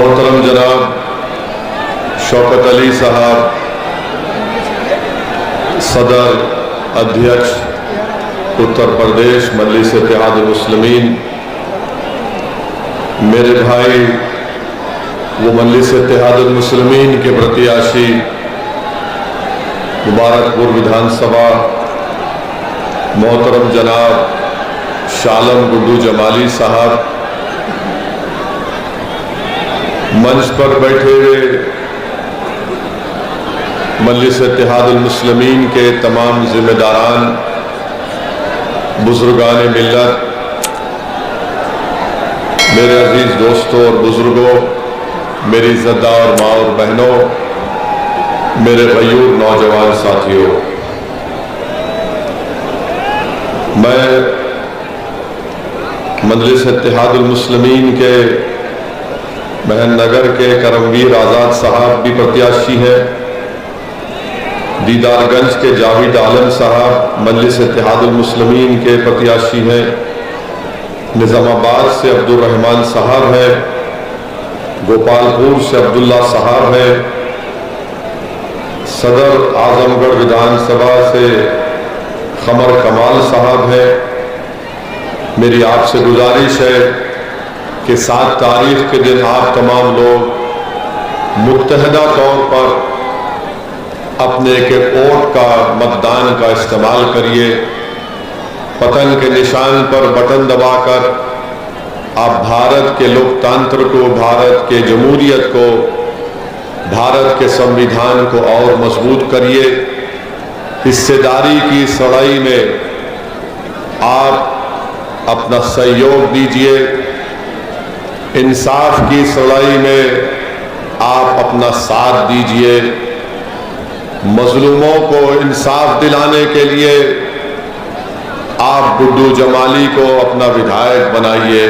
मोहतरम जनाब शौकत अली साहब, सदर अध्यक्ष उत्तर प्रदेश मजलिस इत्तेहादुल मुस्लिमीन, मेरे भाई वो मजलिस इत्तेहादुल मुस्लिमीन के प्रत्याशी मुबारकपुर विधानसभा मोहतरम जनाब शालम गुड्डू जमाली साहब, मंच पर बैठे हुए मजलिस इत्तेहादुल मुस्लिमीन के तमाम जिम्मेदारान, बुजुर्गान मिल्लत, मेरे अजीज दोस्तों और बुजुर्गों, मेरी इज्जतदार माँ और बहनों, मेरे गयूर नौजवान साथियों, मैं मजलिस इत्तेहादुल मुस्लिमीन के महनगर के करमवीर आज़ाद साहब भी प्रत्याशी हैं, दीदारगंज के जावेद आलम साहब मजलिस इत्तेहादुल मुस्लिमीन के प्रत्याशी हैं, निज़ामाबाद से अब्दुल रहमान साहब हैं, गोपालपुर से अब्दुल्ला साहब हैं, सदर आजमगढ़ विधानसभा से खमर कमाल साहब हैं। मेरी आपसे गुजारिश है कि 7 तारीख के दिन आप तमाम लोग मुत्तहदा तौर पर अपने एक वोट का, मतदान का इस्तेमाल करिए। पतन के निशान पर बटन दबाकर आप भारत के लोकतंत्र को, भारत के जमहूरियत को, भारत के संविधान को और मजबूत करिए। हिस्सेदारी की इस लड़ाई में आप अपना सहयोग दीजिए, इंसाफ की इस लड़ाई में आप अपना साथ दीजिए, मजलूमों को इंसाफ दिलाने के लिए आप गुड्डू जमाली को अपना विधायक बनाइए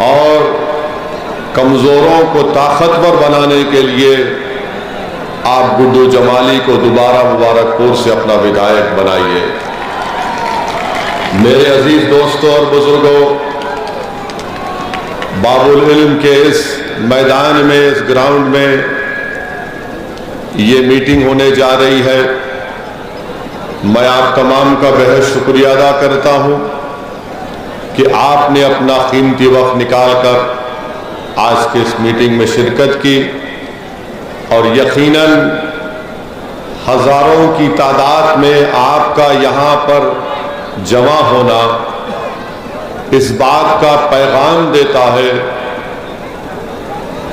और कमजोरों को ताकतवर बनाने के लिए आप गुड्डू जमाली को दोबारा मुबारकपुर से अपना विधायक बनाइए। मेरे अजीज दोस्तों और बुजुर्गों, बाबुल इल्म के इस मैदान में, इस ग्राउंड में ये मीटिंग होने जा रही है। मैं आप तमाम का बेहद शुक्रिया अदा करता हूं कि आपने अपना कीमती वक्त निकालकर आज के इस मीटिंग में शिरकत की और यकीनन हजारों की तादाद में आपका यहां पर जमा होना इस बात का पैगाम देता है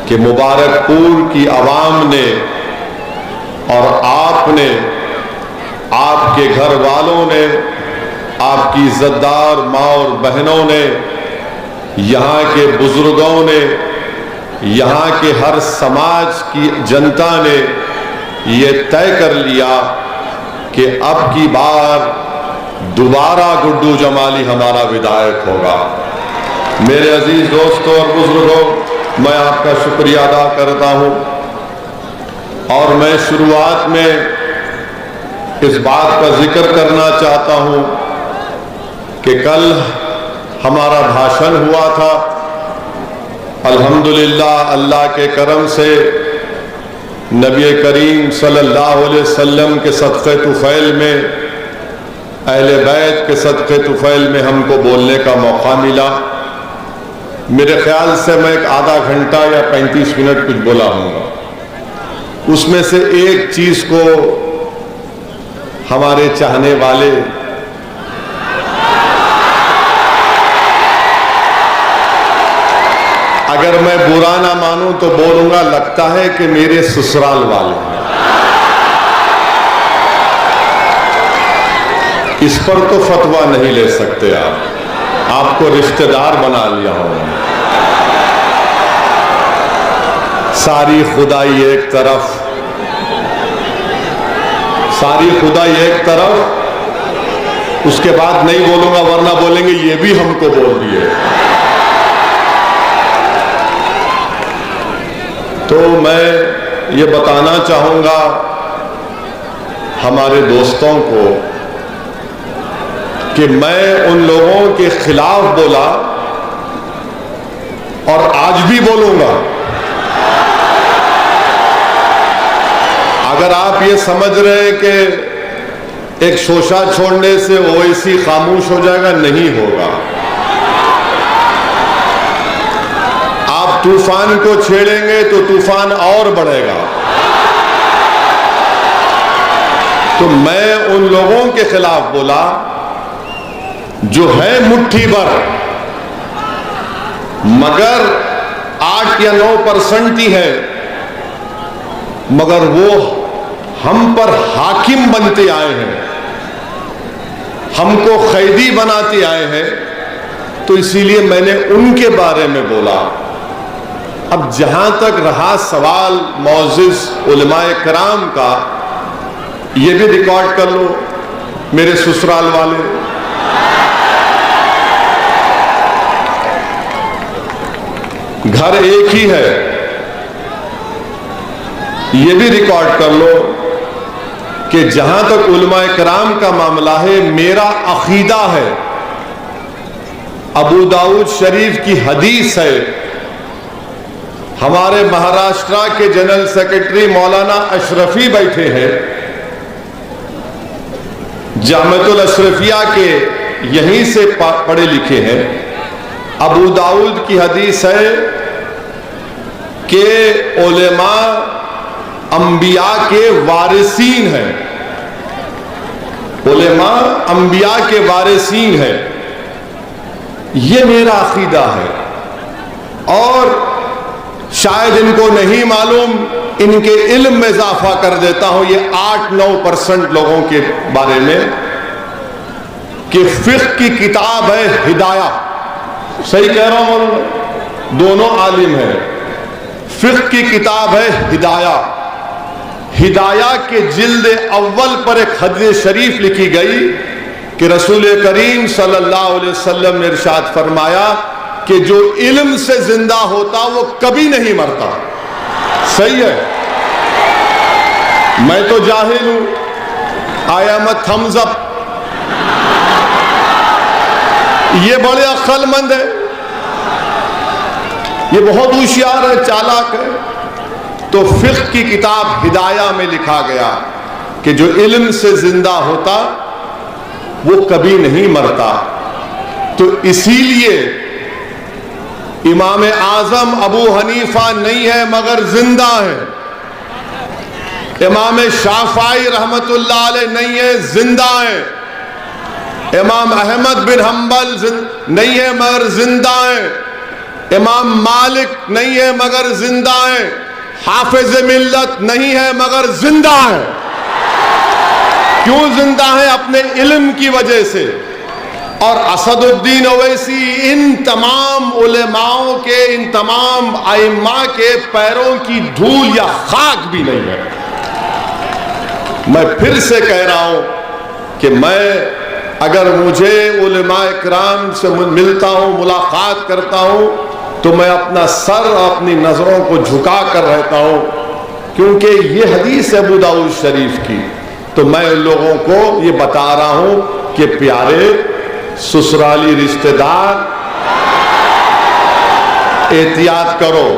कि मुबारकपुर की आवाम ने और आपने, आपके घर वालों ने, आपकी इज्जतदार माँ और बहनों ने, यहाँ के बुजुर्गों ने, यहाँ के हर समाज की जनता ने ये तय कर लिया कि अब की बार दोबारा गुड्डू जमाली हमारा विधायक होगा। मेरे अजीज दोस्तों और बुजुर्गों, मैं आपका शुक्रिया अदा करता हूँ और मैं शुरुआत में इस बात का जिक्र करना चाहता हूँ कि कल हमारा भाषण हुआ था। अल्हम्दुलिल्लाह, अल्लाह के करम से नबी करीम सल्लल्लाहु अलैहि वसल्लम के सदक़े तुफ़ैल में, अहले बैत के सदक़े तुफ़ैल में हमको बोलने का मौका मिला। मेरे ख्याल से मैं एक आधा घंटा या 35 मिनट कुछ बोला हूँगा। उसमें से एक चीज को हमारे चाहने वाले अगर मैं बुरा ना मानूं तो बोलूंगा, लगता है कि मेरे ससुराल वाले हैं। इस पर तो फतवा नहीं ले सकते आप, आपको रिश्तेदार बना लिया होगा। सारी खुदाई एक तरफ, सारी खुदाई एक तरफ, उसके बाद नहीं बोलूंगा वरना बोलेंगे ये भी हमको बोल दिए। तो मैं ये बताना चाहूंगा हमारे दोस्तों को कि मैं उन लोगों के खिलाफ बोला और आज भी बोलूंगा। अगर आप ये समझ रहे हैं कि एक शोशा छोड़ने से ओवैसी खामोश हो जाएगा, नहीं होगा। आप तूफान को छेड़ेंगे तो तूफान और बढ़ेगा। तो मैं उन लोगों के खिलाफ बोला जो है मुट्ठी भर, मगर 8 या 9% ही है, मगर वो हम पर हाकिम बनते आए हैं, हमको कैदी बनाते आए हैं। तो इसीलिए मैंने उनके बारे में बोला। अब जहां तक रहा सवाल मौजिज उलमाए कराम का, ये भी रिकॉर्ड कर लो मेरे ससुराल वाले। घर एक ही है, ये भी रिकॉर्ड कर लो कि जहां तक उलमाए कराम का मामला है, मेरा अकीदा है, अबू दाऊद शरीफ की हदीस है, हमारे महाराष्ट्र के जनरल सेक्रेटरी मौलाना अशरफी बैठे हैं, जामिअतुल अशरफिया के यहीं से पढ़े लिखे हैं। अबू दाऊद की हदीस है कि उलेमा अंबिया के वारिसीन हैं, उलेमा अंबिया के वारिसीन हैं। ये मेरा अकीदा है। और शायद इनको नहीं मालूम, इनके इल्म में इजाफा कर देता हूं ये 8-9% लोगों के बारे में कि फिक्र की किताब है हिदाया। सही कह रहा हूं, दोनों आलिम हैं। फिक्र की किताब है हिदाया। हिदाया के जिल्द अव्वल पर एक हदीस शरीफ लिखी गई कि रसूल करीम सल्लल्लाहु अलैहि वसल्लम ने इरशाद फरमाया कि जो इल्म से जिंदा होता वो कभी नहीं मरता। सही है। मैं तो जाहिल हूं, I am a thumbs up. ये बड़े अक्लमंद है, ये बहुत होशियार है, चालाक है। तो फिक्र की किताब हिदाया में लिखा गया कि जो इल्म से जिंदा होता वो कभी नहीं मरता। तो इसीलिए इमाम आजम अबू हनीफा नहीं है मगर जिंदा है, इमाम शाफाई रहमतुल्लाह अलैह नहीं है, जिंदा है, इमाम अहमद बिन हम्बल नहीं है मगर जिंदा है, इमाम मालिक नहीं है मगर जिंदा है, हाफिज मिल्लत नहीं है मगर जिंदा है। क्यों जिंदा है? अपने इल्म की वजह से। और असदुद्दीन ओवैसी इन तमाम उलेमाओं के, इन तमाम आइम्मा के पैरों की धूल या खाक भी नहीं है। मैं फिर से कह रहा हूं कि मैं अगर मुझे उलेमाए किराम से मिलता हूं, मुलाकात करता हूं, तो मैं अपना सर अपनी नजरों को झुका कर रहता हूं, क्योंकि ये हदीस है अबू दाऊद शरीफ की। तो मैं उन लोगों को ये बता रहा हूं कि प्यारे ससुराली रिश्तेदार, एहतियात करो।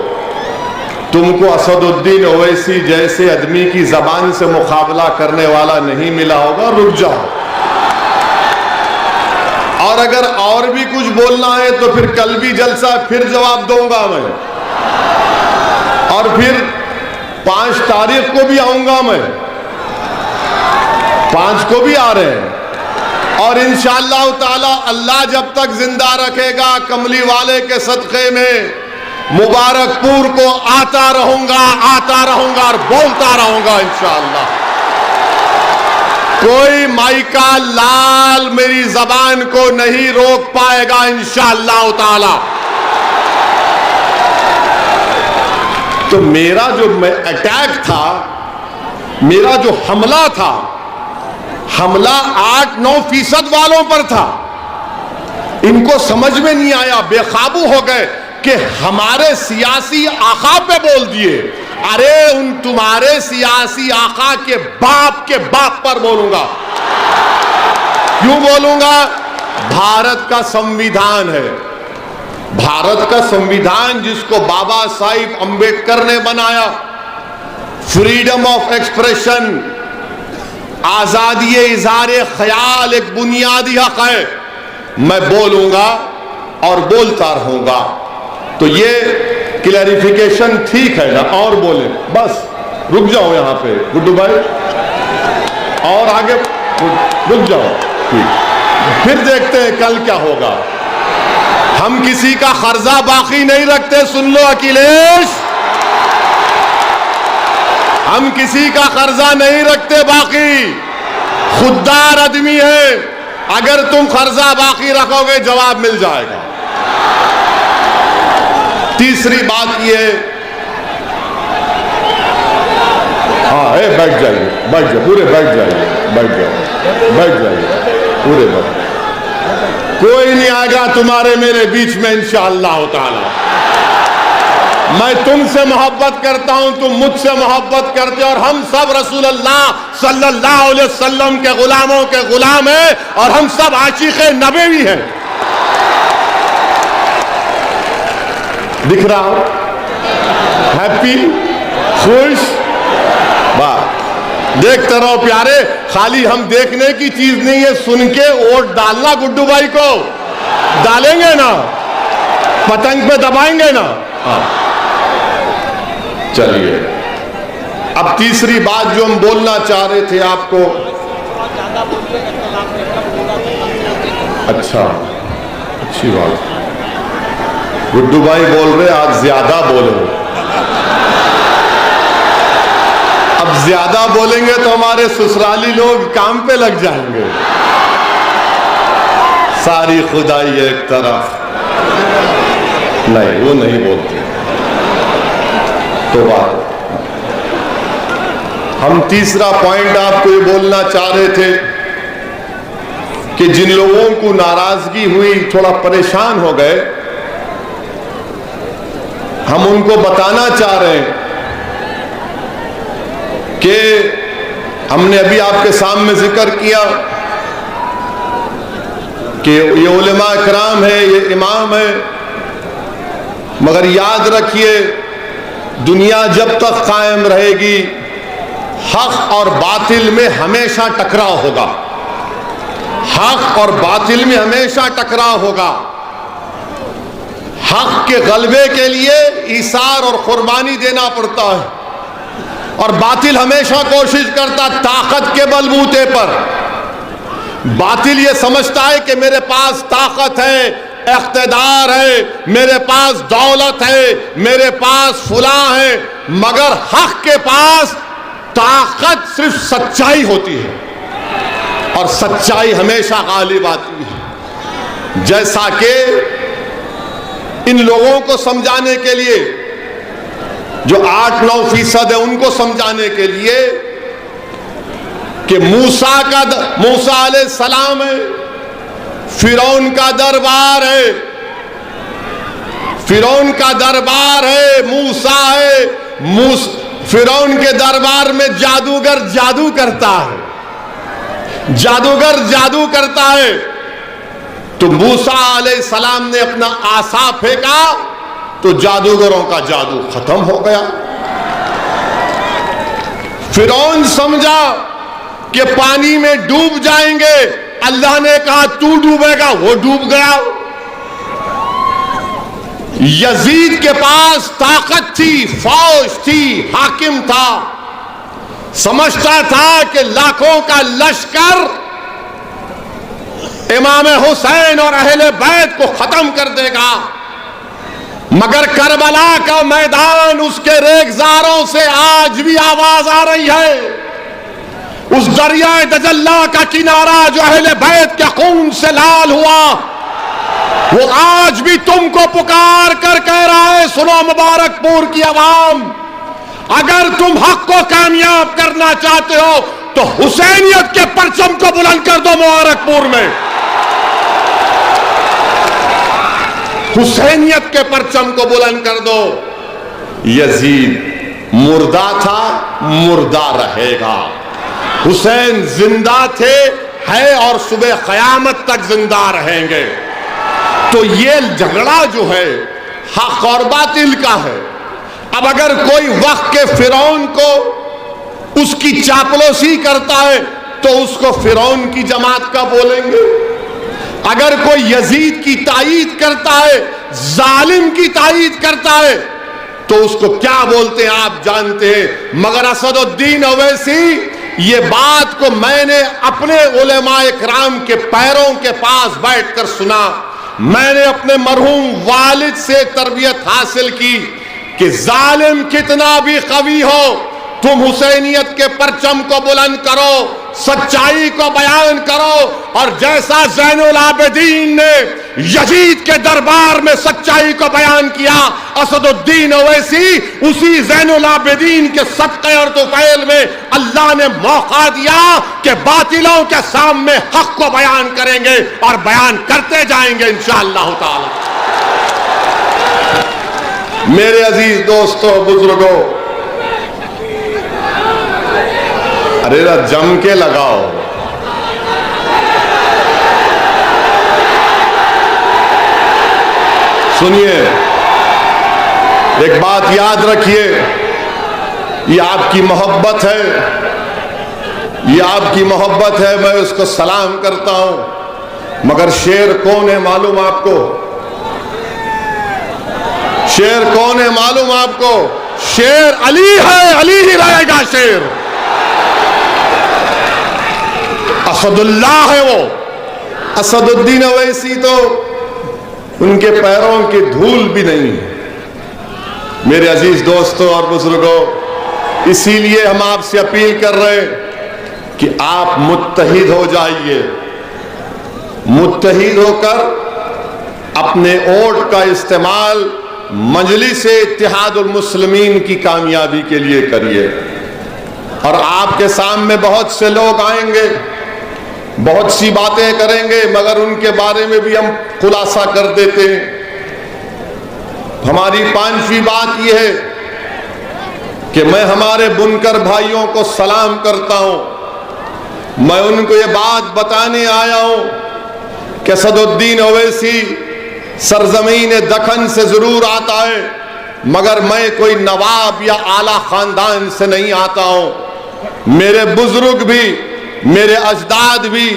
तुमको असदुद्दीन ओवैसी जैसे आदमी की जबान से मुकाबला करने वाला नहीं मिला होगा, रुक जाओ। और अगर और भी कुछ बोलना है तो फिर कल भी जलसा, फिर जवाब दूंगा मैं। और फिर 5 तारीख को भी आऊंगा मैं, 5 को भी आ रहे हैं। और इंशाअल्लाह ताला अल्लाह जब तक जिंदा रखेगा, कमली वाले के सदक़े में मुबारकपुर को आता रहूंगा और बोलता रहूंगा इंशाअल्लाह। कोई माइका लाल मेरी जबान को नहीं रोक पाएगा इंशाअल्लाह ताला। तो मेरा जो अटैक था, मेरा जो हमला था, हमला 8-9% वालों पर था। इनको समझ में नहीं आया, बेकाबू हो गए कि हमारे सियासी आका पे बोल दिए। अरे उन तुम्हारे सियासी आका के बाप पर बोलूंगा। क्यों बोलूंगा? भारत का संविधान है, भारत का संविधान जिसको बाबा साहिब अंबेडकर ने बनाया, फ्रीडम ऑफ एक्सप्रेशन, आजादी इज़हार ख्याल एक बुनियादी हक है। मैं बोलूंगा और बोलता रहूंगा। तो ये क्लैरिफिकेशन ठीक है ना? और बोले बस रुक जाओ यहां पे गुड्डू भाई, और आगे रुक जाओ, ठीक। फिर देखते हैं कल क्या होगा। हम किसी का कर्जा बाकी नहीं रखते, सुन लो अखिलेश, हम किसी का कर्जा नहीं रखते बाकी, खुददार आदमी है। अगर तुम कर्जा बाकी रखोगे जवाब मिल जाएगा। तीसरी बात यह, हाँ बैठ जाइए, बैठ जाइए, पूरे बैठ जाइए, बैठ जाइए, बैठ जाइए, पूरे बैठ। कोई नहीं आएगा तुम्हारे मेरे बीच में इंशाअल्लाह ताला। मैं तुमसे मोहब्बत करता हूं, तुम मुझसे मोहब्बत करते हो, और हम सब रसूल अल्लाह सल्लल्लाहु अलैहि वसल्लम के गुलामों के गुलाम हैं, और हम सब आशिक़े नबी भी हैं। दिख रहा हो? हैप्पी, खुश, वाह। देखते रहो प्यारे, खाली हम देखने की चीज नहीं है, सुन के वोट डालना गुड्डू भाई को। डालेंगे ना? पतंग पे दबाएंगे ना? हाँ। चलिए, अब तीसरी बात जो हम बोलना चाह रहे थे आपको। अच्छा, अच्छी बात। गुड्डू भाई बोल रहे आज ज्यादा बोलो। अब ज्यादा बोलेंगे तो हमारे ससुराली लोग काम पे लग जाएंगे। सारी खुदाई एक तरफ, नहीं वो नहीं बोलते। तो बात हम तीसरा पॉइंट आपको ये बोलना चाह रहे थे कि जिन लोगों को नाराजगी हुई, थोड़ा परेशान हो गए, हम उनको बताना चाह रहे हैं कि हमने अभी आपके सामने जिक्र किया कि ये उलमा इकराम है, ये इमाम है, मगर याद रखिए दुनिया जब तक कायम रहेगी हक और बातिल में हमेशा टकराव होगा। हक और बातिल में हमेशा टकराव होगा। हक के गलबे के लिए ईसार और कुर्बानी देना पड़ता है, और बातिल हमेशा कोशिश करता ताकत के बलबूते पर। बातिल ये समझता है कि मेरे पास ताकत है, इख्तिदार है, मेरे पास दौलत है, मेरे पास फुला है, मगर हक के पास ताकत सिर्फ सच्चाई होती है, और सच्चाई हमेशा गालिब आती है। जैसा कि इन लोगों को समझाने के लिए जो 8-9% है, उनको समझाने के लिए कि मूसा अलैहि सलाम है, फिरौन का दरबार है, फिरौन का दरबार है, मूसा है, फिरौन के दरबार में जादूगर जादू करता है, जादूगर जादू करता है। तो मूसा अलैहि सलाम ने अपना आसा फेंका तो जादूगरों का जादू खत्म हो गया। फिरौन समझा कि पानी में डूब जाएंगे, अल्लाह ने कहा तू डूबेगा, वो डूब गया। यजीद के पास ताकत थी, फौज थी, हाकिम था, समझता था कि लाखों का लश्कर इमाम हुसैन और अहले बैत को खत्म कर देगा, मगर करबला का मैदान, उसके रेगजारों से आज भी आवाज आ रही है। उस दरियाए दजल्ला का किनारा जो अहले बैत के खून से लाल हुआ, वो आज भी तुमको पुकार कर कह रहा है, सुनो मुबारकपुर की आवाम, अगर तुम हक को कामयाब करना चाहते हो तो हुसैनियत के परचम को बुलंद कर दो। मुबारकपुर में हुसैनियत के परचम को बुलंद कर दो। यजीद मुर्दा था, मुर्दा रहेगा। हुसैन जिंदा थे, है और सुबह क़यामत तक जिंदा रहेंगे। तो ये झगड़ा जो है हक और बातिल का है। अब अगर कोई वक्त के फिरौन को उसकी चापलूसी करता है तो उसको फिरौन की जमात का बोलेंगे। अगर कोई यजीद की तायीद करता है, जालिम की तायीद करता है, तो उसको क्या बोलते हैं आप जानते हैं। मगर असदुद्दीन ओवैसी, ये बात को मैंने अपने उलेमाए किराम के पैरों के पास बैठकर सुना। मैंने अपने मरहूम वालिद से तरबियत हासिल की कि जालिम कितना भी कवी हो, तुम हुसैनियत के परचम को बुलंद करो, सच्चाई को बयान करो। और जैसा ज़ैनुल आबिदीन ने यजीद के दरबार में सच्चाई को बयान किया, असदुद्दीन ओवैसी उसी ज़ैनुल आबिदीन के सदक़े और तुफ़ैल में अल्लाह ने मौका दिया कि बातिलों के सामने हक को बयान करेंगे और बयान करते जाएंगे इंशाअल्लाह ताला। मेरे अजीज दोस्तों, बुजुर्गों, अरे जम के लगाओ। सुनिए, एक बात याद रखिए, ये आपकी मोहब्बत है, ये आपकी मोहब्बत है, मैं उसको सलाम करता हूं। मगर शेर कौन है मालूम आपको? शेर कौन है मालूम आपको? शेर अली है, अली ही रहेगा शेर। असदुल्लाह है वो। असदुद्दीन ओवैसी तो उनके पैरों की धूल भी नहीं है। मेरे अजीज दोस्तों और बुजुर्गों, इसीलिए हम आपसे अपील कर रहे हैं कि आप मुत्तहिद हो जाइए। मुत्तहिद होकर अपने वोट का इस्तेमाल मजलिस-ए इत्तिहादुल मुस्लिमीन की कामयाबी के लिए करिए। और आपके सामने बहुत से लोग आएंगे, बहुत सी बातें करेंगे, मगर उनके बारे में भी हम खुलासा कर देते हैं। हमारी पांचवी बात यह है कि मैं हमारे बुनकर भाइयों को सलाम करता हूं। मैं उनको ये बात बताने आया हूं कि असदुद्दीन ओवैसी सरजमीन दखन से जरूर आता है, मगर मैं कोई नवाब या आला खानदान से नहीं आता हूं। मेरे बुजुर्ग भी, मेरे अजदाद भी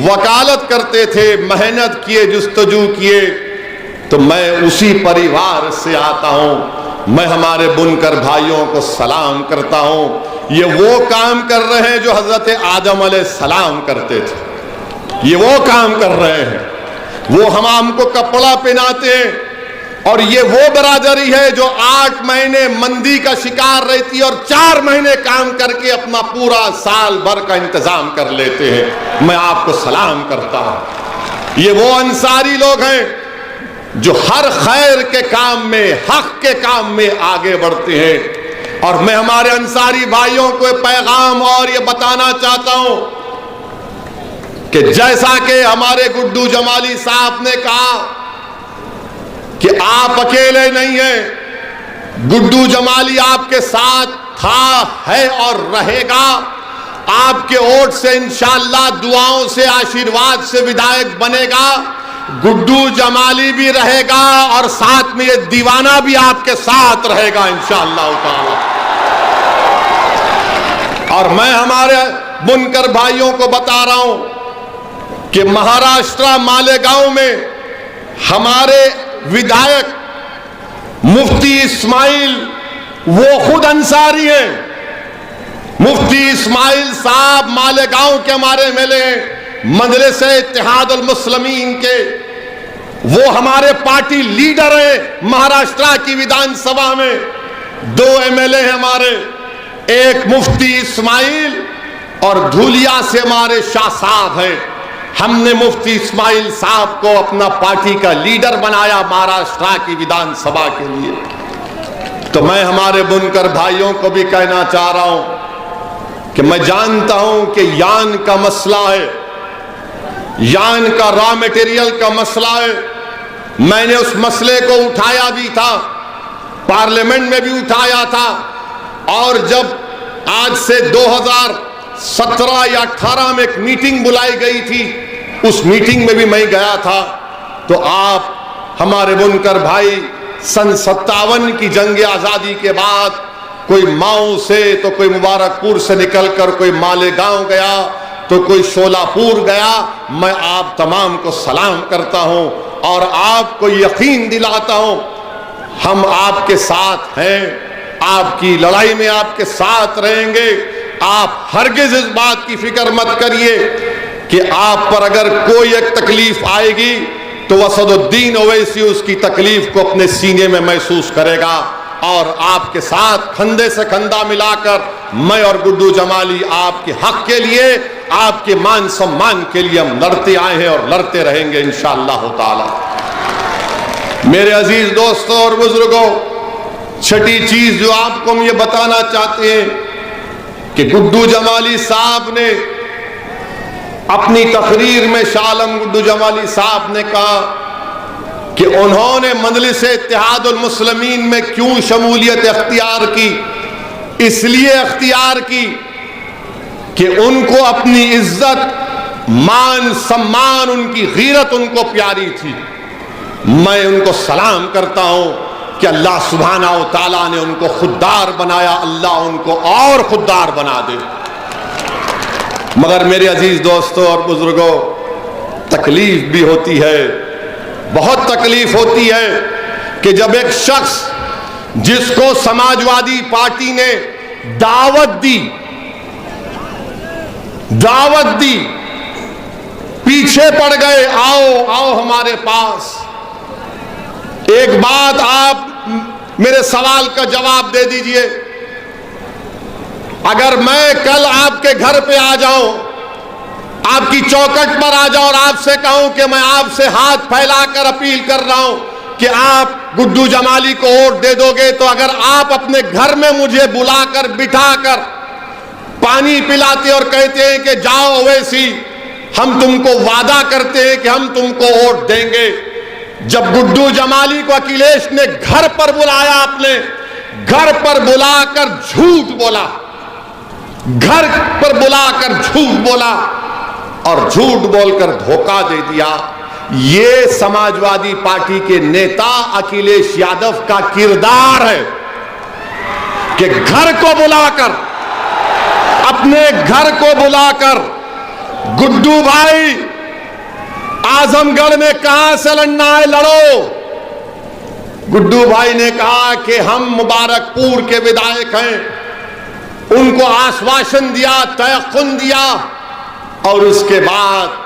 वकालत करते थे, मेहनत किए, जुस्तजू किए, तो मैं उसी परिवार से आता हूं। मैं हमारे बुनकर भाइयों को सलाम करता हूं। ये वो काम कर रहे हैं जो हजरत आदम अलैहिस्सलाम करते थे। ये वो काम कर रहे हैं, वो हमको कपड़ा पहनाते हैं। और ये वो बरादरी है जो 8 महीने मंदी का शिकार रहती है और 4 महीने काम करके अपना पूरा साल भर का इंतजाम कर लेते हैं। मैं आपको सलाम करता हूं। ये वो अंसारी लोग हैं जो हर खैर के काम में, हक के काम में आगे बढ़ते हैं। और मैं हमारे अंसारी भाइयों को पैगाम और ये बताना चाहता हूं कि जैसा कि हमारे गुड्डू जमाली साहब ने कहा कि आप अकेले नहीं हैं, गुड्डू जमाली आपके साथ था, है और रहेगा। आपके वोट से इंशाअल्लाह, दुआओं से, आशीर्वाद से विधायक बनेगा। गुड्डू जमाली भी रहेगा और साथ में ये दीवाना भी आपके साथ रहेगा इंशाअल्लाह ताला। और मैं हमारे बुनकर भाइयों को बता रहा हूं कि महाराष्ट्र मालेगांव में हमारे विधायक मुफ्ती इस्माइल, वो खुद अंसारी हैं। मुफ्ती इस्माइल साहब मालेगांव के हमारे एमएलए हैं, मजलिस-ए इत्तिहादुल मुस्लिमीन के। वो हमारे पार्टी लीडर हैं महाराष्ट्र की विधानसभा में। 2 एमएलए हैं हमारे, एक मुफ्ती इस्माइल और धूलिया से हमारे शाह साहब हैं। हमने मुफ्ती इस्माइल साहब को अपना पार्टी का लीडर बनाया महाराष्ट्र की विधानसभा के लिए। तो मैं हमारे बुनकर भाइयों को भी कहना चाह रहा हूं कि मैं जानता हूं कि यान का मसला है, यान का रॉ मटेरियल का मसला है। मैंने उस मसले को उठाया भी था, पार्लियामेंट में भी उठाया था। और जब आज से 2017 या 18 में एक मीटिंग बुलाई गई थी, उस मीटिंग में भी मैं गया था। तो आप हमारे बुनकर भाई सन 57 की जंग आजादी के बाद कोई माऊ से तो कोई मुबारकपुर से निकलकर कोई मालेगांव गया तो कोई शोलापुर गया। मैं आप तमाम को सलाम करता हूं और आपको यकीन दिलाता हूं हम आपके साथ हैं, आपकी लड़ाई में आपके साथ रहेंगे। आप हरगिज इस बात की फिक्र मत करिए कि आप पर अगर कोई एक तकलीफ आएगी तो असदुद्दीन ओवैसी उसकी तकलीफ को अपने सीने में महसूस करेगा और आपके साथ कंधे से कंधा मिलाकर मैं और गुड्डू जमाली आपके हक के लिए, आपके मान सम्मान के लिए हम लड़ते आए हैं और लड़ते रहेंगे इंशाअल्लाह ताला। मेरे अजीज दोस्तों और बुजुर्गों, छठी चीज जो आपको हम ये बताना चाहते हैं कि गुड्डू जमाली साहब ने अपनी तकरीर में, शाह आलम गुड्डू जमाली साहब ने कहा कि उन्होंने मजलिस इत्तेहादुल मुस्लिमीन में क्यों शमूलियत अख्तियार की। इसलिए अख्तियार की कि उनको अपनी इज्जत, मान, सम्मान, उनकी गीरत उनको प्यारी थी। मैं उनको सलाम करता हूं कि अल्लाह सुब्हाना व तआला ने उनको खुददार बनाया, अल्लाह उनको और खुददार बना दे। मगर मेरे अजीज दोस्तों और बुजुर्गों, तकलीफ भी होती है, बहुत तकलीफ होती है कि जब एक शख्स जिसको समाजवादी पार्टी ने दावत दी, पीछे पड़ गए, आओ आओ हमारे पास। एक बात आप मेरे सवाल का जवाब दे दीजिए, अगर मैं कल आपके घर पे आ जाऊं, आपकी चौखट पर आ जाऊं और आपसे कहूं कि मैं आपसे हाथ फैलाकर अपील कर रहा हूं कि आप गुड्डू जमाली को वोट दे दोगे, तो अगर आप अपने घर में मुझे बुलाकर बिठाकर पानी पिलाते और कहते हैं कि जाओ ओवैसी, हम तुमको वादा करते हैं कि हम तुमको वोट देंगे। जब गुड्डू जमाली को अखिलेश ने घर पर बुलाया, आपने घर पर बुलाकर झूठ बोला, घर पर बुलाकर झूठ बोला और झूठ बोलकर धोखा दे दिया। ये समाजवादी पार्टी के नेता अखिलेश यादव का किरदार है कि घर को बुलाकर, अपने घर को बुलाकर, गुड्डू भाई आजमगढ़ में कहां से लड़ना है लड़ो। गुड्डू भाई ने कहा कि हम मुबारकपुर के विधायक हैं, उनको आश्वासन दिया, तयक़ुन दिया और उसके बाद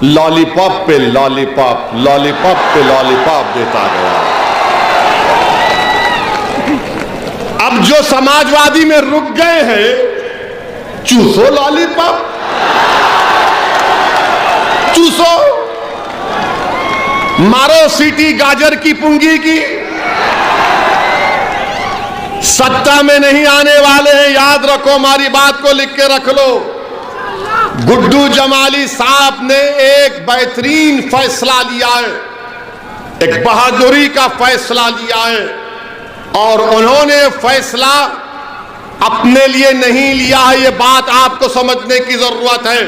लॉलीपॉप पे लॉलीपॉप, लॉलीपॉप पे लॉलीपॉप देता गया। अब जो समाजवादी में रुक गए हैं, चूसो लॉलीपॉप, चूसो, मारो सीटी गाजर की पुंगी की। सत्ता में नहीं आने वाले हैं, याद रखो, हमारी बात को लिख के रख लो। गुड्डू जमाली साहब ने एक बेहतरीन फैसला लिया है, एक बहादुरी का फैसला लिया है और उन्होंने फैसला अपने लिए नहीं लिया है, ये बात आपको समझने की जरूरत है।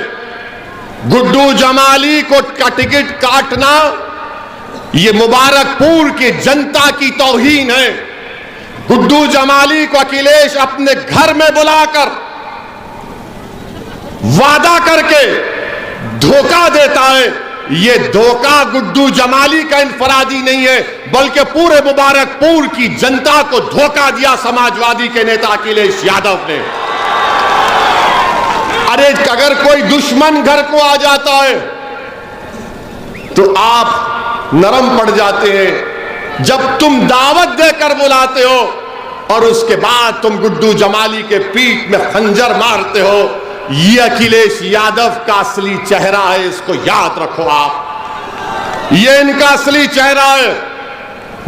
गुड्डू जमाली को का टिकट काटना ये मुबारकपुर की जनता की तौहीन है। गुड्डू जमाली को अखिलेश अपने घर में बुलाकर वादा करके धोखा देता है। ये धोखा गुड्डू जमाली का इनफरादी नहीं है, बल्कि पूरे मुबारकपुर की जनता को धोखा दिया समाजवादी के नेता अखिलेश यादव ने। अरे अगर कोई दुश्मन घर को आ जाता है तो आप नरम पड़ जाते हैं, जब तुम दावत देकर बुलाते हो और उसके बाद तुम गुड्डू जमाली के पीठ में खंजर मारते हो, ये अखिलेश यादव का असली चेहरा है, इसको याद रखो आप। ये इनका असली चेहरा है।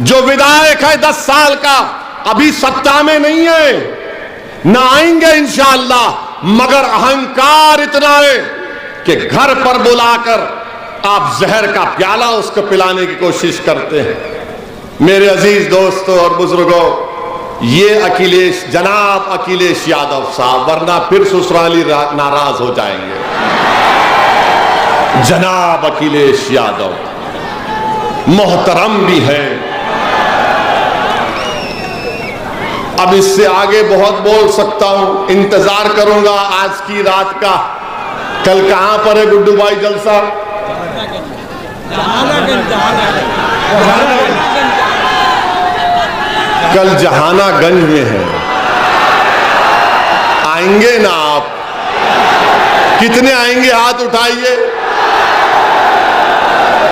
जो विधायक है 10 साल का, अभी सत्ता में नहीं है, ना आएंगे इंशाअल्लाह, मगर अहंकार इतना है कि घर पर बुलाकर आप जहर का प्याला उसको पिलाने की कोशिश करते हैं। मेरे अजीज दोस्तों और बुजुर्गों, ये अखिलेश, जनाब अखिलेश यादव साहब, वरना फिर ससुराली नाराज हो जाएंगे। जनाब अखिलेश यादव, मोहतरम भी हैं। अब इससे आगे बहुत बोल सकता हूं, इंतजार करूंगा आज की रात का। कल कहां पर है गुड्डू भाई जलसा? कल जहानागंज में है। आएंगे ना आप? कितने आएंगे? हाथ उठाइए।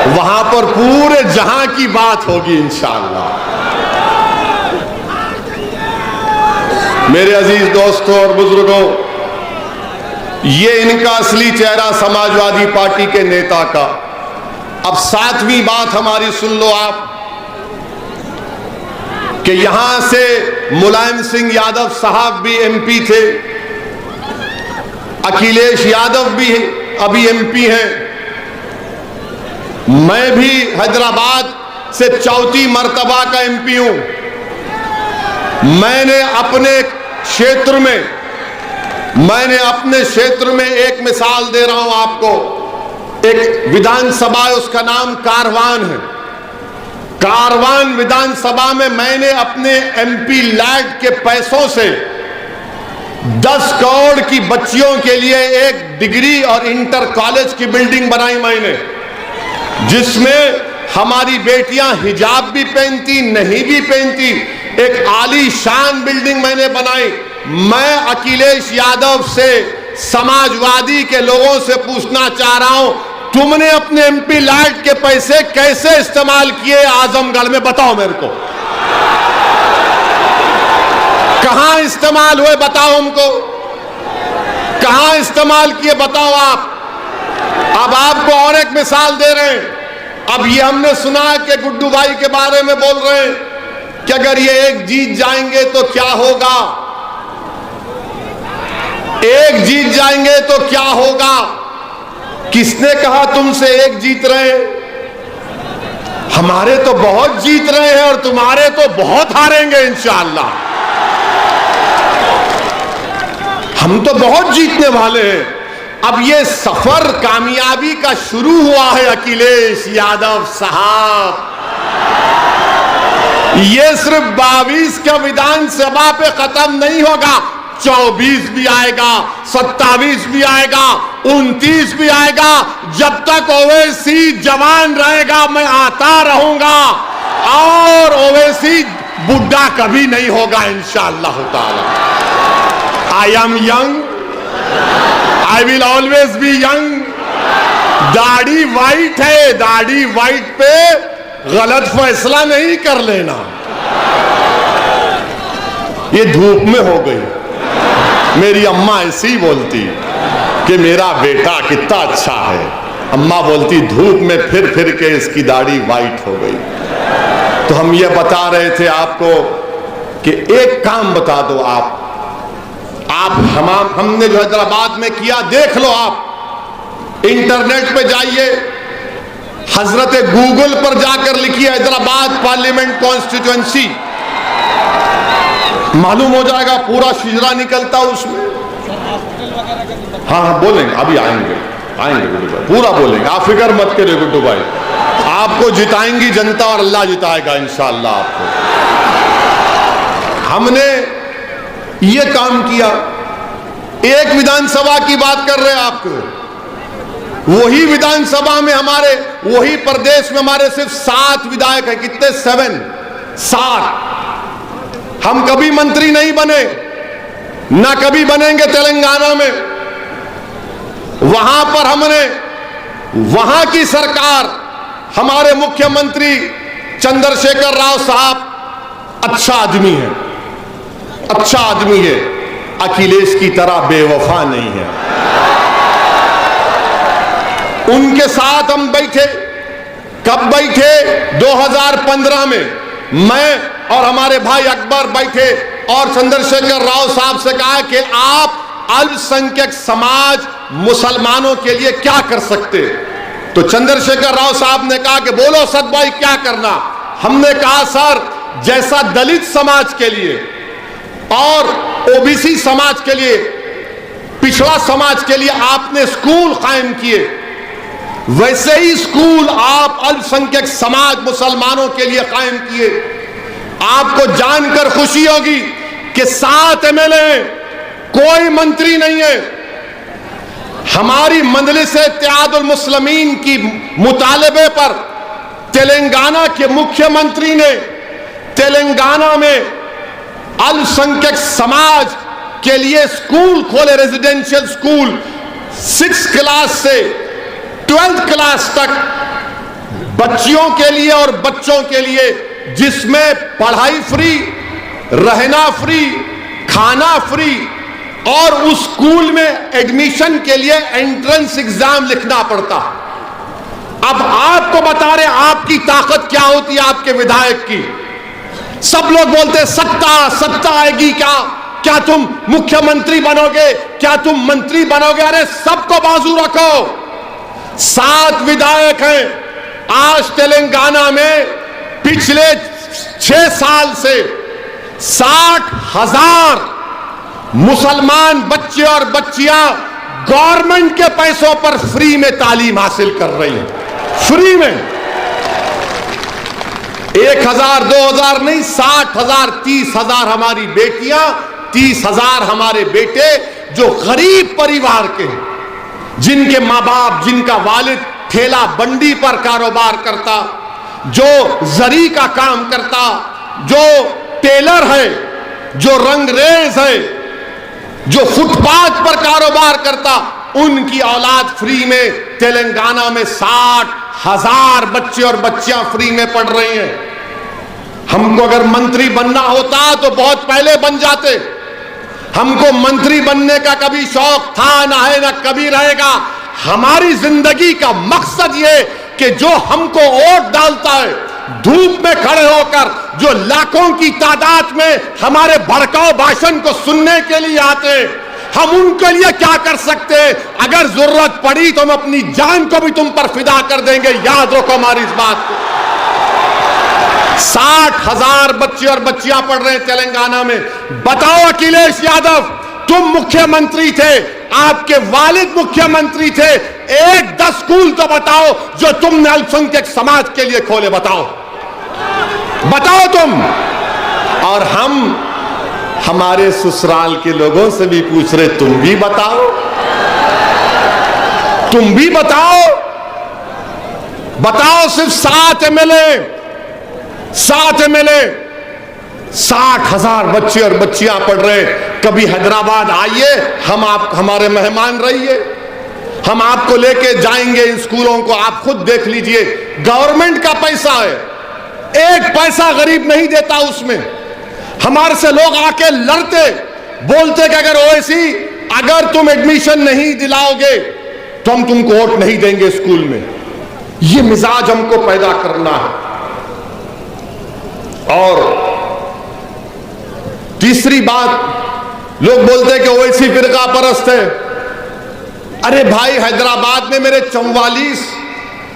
वहां पर पूरे जहां की बात होगी इंशाअल्लाह। मेरे अजीज दोस्तों और बुजुर्गों, ये इनका असली चेहरा समाजवादी पार्टी के नेता का। अब सातवीं बात हमारी सुन लो आप, कि यहां से मुलायम सिंह यादव साहब भी एमपी थे, अखिलेश यादव भी अभी एमपी हैं, मैं भी हैदराबाद से चौथी मर्तबा का एमपी हूं। मैंने अपने क्षेत्र में एक मिसाल दे रहा हूं आपको। एक विधानसभा है, उसका नाम कारवान है। कारवान विधानसभा में मैंने अपने एमपी लैड के पैसों से 10 करोड़ की बच्चियों के लिए एक डिग्री और इंटर कॉलेज की बिल्डिंग बनाई मैंने, जिसमें हमारी बेटियां हिजाब भी पहनती, नहीं भी पहनती, एक आलीशान बिल्डिंग मैंने बनाई। मैं अखिलेश यादव से, समाजवादी के लोगों से पूछना चाह रहा हूं, तुमने अपने एमपी लैड के पैसे कैसे इस्तेमाल किए आजमगढ़ में? बताओ मेरे को, कहां इस्तेमाल हुए? बताओ हमको, कहां इस्तेमाल किए? बताओ आप। अब आपको और एक मिसाल दे रहे हैं। अब ये हमने सुना कि गुड्डू भाई के बारे में बोल रहे हैं कि अगर ये एक जीत जाएंगे तो क्या होगा, एक जीत जाएंगे तो क्या होगा। किसने कहा तुमसे एक जीत रहे हैं? हमारे तो बहुत जीत रहे हैं और तुम्हारे तो बहुत हारेंगे इंशाअल्लाह। हम तो बहुत जीतने वाले हैं। अब ये सफर कामयाबी का शुरू हुआ है अखिलेश यादव साहब। ये सिर्फ 22 का विधानसभा पे खत्म नहीं होगा, 24 भी आएगा, 27 भी आएगा, 29 भी आएगा। जब तक ओवैसी जवान रहेगा मैं आता रहूंगा, और ओवैसी बुढ़ा कभी नहीं होगा इंशाअल्लाह ताला। I am young, I will always be young. दाढ़ी वाइट है, दाढ़ी वाइट पे गलत फैसला नहीं कर लेना। ये धूप में हो गई। मेरी अम्मा ऐसी ही बोलती कि मेरा बेटा कितना अच्छा है। अम्मा बोलती धूप में फिर फिर के इसकी दाढ़ी वाइट हो गई। तो हम ये बता रहे थे आपको कि एक काम बता दो आप हमने जो हैदराबाद में किया देख लो आप। इंटरनेट पे जाइए, हजरत गूगल पर जाकर लिखिए हैदराबाद पार्लियामेंट कॉन्स्टिट्यूएंसी, मालूम हो जाएगा पूरा शिजरा निकलता उसमें। हाँ बोलेंगे, अभी आएंगे गुड्डू भाई, पूरा बोलेंगे, आप फिक्र मत करिए गुड्डू भाई। आपको जिताएंगी जनता और अल्लाह जिताएगा इंशाअल्लाह आपको। हमने ये काम किया। एक विधानसभा की बात कर रहे हैं आपको, वही विधानसभा में हमारे, वही प्रदेश में हमारे सिर्फ 7 विधायक हैं। कितने? 7। हम कभी मंत्री नहीं बने, ना कभी बनेंगे तेलंगाना में। वहां पर हमने, वहां की सरकार, हमारे मुख्यमंत्री चंद्रशेखर राव साहब अच्छा आदमी है, अच्छा आदमी है, अखिलेश की तरह बेवफा नहीं है। उनके साथ हम बैठे। कब बैठे? 2015 में मैं और हमारे भाई अकबर बैठे और चंद्रशेखर राव साहब से कहा कि आप अल्पसंख्यक समाज मुसलमानों के लिए क्या कर सकते। तो चंद्रशेखर राव साहब ने कहा कि बोलो सद भाई क्या करना। हमने कहा सर, जैसा दलित समाज के लिए और ओबीसी समाज के लिए, पिछड़ा समाज के लिए आपने स्कूल कायम किए, वैसे ही स्कूल आप अल्पसंख्यक समाज मुसलमानों के लिए कायम किए। आपको जानकर खुशी होगी कि 7 एमएलए, कोई मंत्री नहीं है। हमारी मजलिस इत्तेहादुल मुस्लिमीन की मुतालबे पर तेलंगाना के मुख्यमंत्री ने तेलंगाना में अल्पसंख्यक समाज के लिए स्कूल खोले, रेजिडेंशियल स्कूल 6 क्लास से 12th क्लास तक बच्चियों के लिए और बच्चों के लिए, जिसमें पढ़ाई फ्री, रहना फ्री, खाना फ्री, और उस स्कूल में एडमिशन के लिए एंट्रेंस एग्जाम लिखना पड़ता। अब आपको बता रहे आपकी ताकत क्या होती है, आपके विधायक की। सब लोग बोलते हैं सत्ता आएगी, क्या तुम मुख्यमंत्री बनोगे, क्या तुम मंत्री बनोगे। अरे सबको बाजू रखो। 7 विधायक हैं आज तेलंगाना में। पिछले 6 साल से 60,000 मुसलमान बच्चे और बच्चियां गवर्नमेंट के पैसों पर फ्री में तालीम हासिल कर रही हैं। फ्री में 1,000 2,000 नहीं, 60,000 30,000 हमारी बेटियां, 30,000 हमारे बेटे जो गरीब परिवार के हैं, जिनके माँ बाप, जिनका वालिद ठेला बंडी पर कारोबार करता, जो जरी का काम करता, जो टेलर है, जो रंगरेज है, जो फुटपाथ पर कारोबार करता, उनकी औलाद फ्री में तेलंगाना में 60,000 बच्चे और बच्चियां फ्री में पढ़ रही हैं। हमको अगर मंत्री बनना होता तो बहुत पहले बन जाते। हमको मंत्री बनने का कभी शौक था ना है, ना कभी रहेगा। हमारी जिंदगी का मकसद ये कि जो हमको वोट डालता है, धूप में खड़े होकर जो लाखों की तादाद में हमारे भड़काऊ भाषण को सुनने के लिए आते, हम उनके लिए क्या कर सकते हैं। अगर जरूरत पड़ी तो हम अपनी जान को भी तुम पर फिदा कर देंगे। याद रखो हमारी इस बात को। 60,000 बच्चे और बच्चियां पढ़ रहे हैं तेलंगाना में। बताओ अखिलेश यादव, तुम मुख्यमंत्री थे, आपके वालिद मुख्यमंत्री थे, एक 10 स्कूल तो बताओ जो तुमने अल्पसंख्यक समाज के लिए खोले। बताओ तुम। और हम हमारे ससुराल के लोगों से भी पूछ रहे, तुम भी बताओ, तुम भी बताओ। बताओ सिर्फ 7 एमएलए 60,000 बच्चे और बच्चियां पढ़ रहे। कभी हैदराबाद आइए, आप हमारे मेहमान रहिए, हम आपको लेके जाएंगे इन स्कूलों को। आप खुद देख लीजिए, गवर्नमेंट का पैसा है, एक पैसा गरीब नहीं देता उसमें। हमारे से लोग आके लड़ते, बोलते कि अगर ओवैसी, अगर तुम एडमिशन नहीं दिलाओगे तो हम तुमको वोट नहीं देंगे स्कूल में। ये मिजाज हमको पैदा करना है। और तीसरी बात, लोग बोलते कि ओवैसी फिरका परस्त है। अरे भाई, हैदराबाद में मेरे 44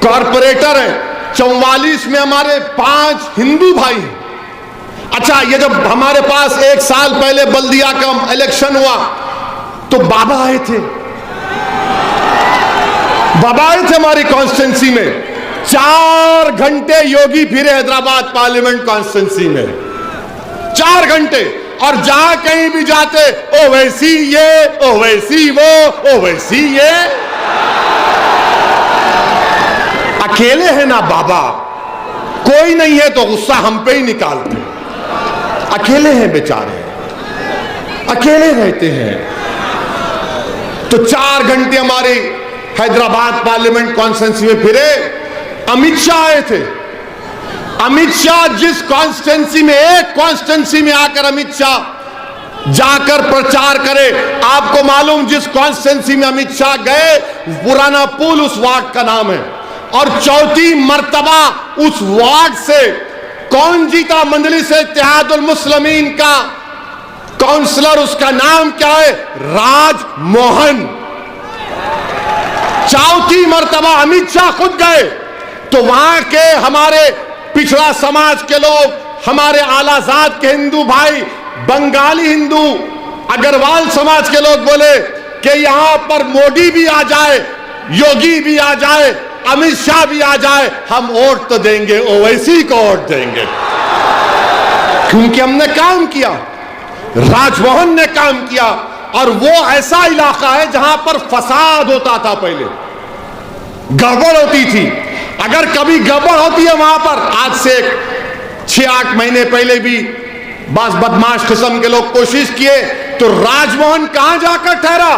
कॉरपोरेटर हैं, 44 में हमारे 5 हिंदू भाई हैं। अच्छा, ये जब हमारे पास 1 साल पहले बल्दिया का इलेक्शन हुआ तो बाबा आए थे, हमारी कॉन्स्टिट्यूंसी में। 4 घंटे योगी फिरे हैदराबाद पार्लियामेंट कॉन्स्टिट्यूंसी में, 4 घंटे। और जहां कहीं भी जाते, ओवैसी ये, ओवैसी वो, ओवैसी ये। अकेले हैं ना बाबा, कोई नहीं है तो गुस्सा हम पे ही निकालते। अकेले हैं बेचारे, अकेले रहते हैं। तो 4 घंटे हमारे हैदराबाद पार्लियामेंट कॉन्स्टिट्यूंसी में फिरे। अमित शाह आए थे। अमित शाह जिस कॉन्स्टिट्यूंसी में, एक कॉन्स्टिट्यूंसी में आकर अमित शाह जाकर प्रचार करे, आपको मालूम जिस कॉन्स्टिट्यूंसी में अमित शाह गए, पुराना पुल उस वार्ड का नाम है। और 4थी मर्तबा उस वार्ड से कौन जीता? मजलिस इत्तेहादुल मुस्लिमीन का काउंसलर, उसका नाम क्या है? राज मोहन। 4थी मर्तबा अमित शाह खुद गए। तो वहां के हमारे पिछड़ा समाज के लोग, हमारे आलाजाद के हिंदू भाई, बंगाली हिंदू, अग्रवाल समाज के लोग बोले कि यहां पर मोदी भी आ जाए, योगी भी आ जाए, अमित शाह भी आ जाए, हम वोट तो देंगे, ओवैसी को वोट देंगे, क्योंकि हमने काम किया, राजभवन ने काम किया। और वो ऐसा इलाका है जहां पर फसाद होता था, पहले गड़बड़ होती थी। अगर कभी गड़बड़ होती है वहां पर, आज से 6-8 महीने पहले भी बस बदमाश किस्म के लोग कोशिश किए, तो राजभवन कहां जाकर ठहरा?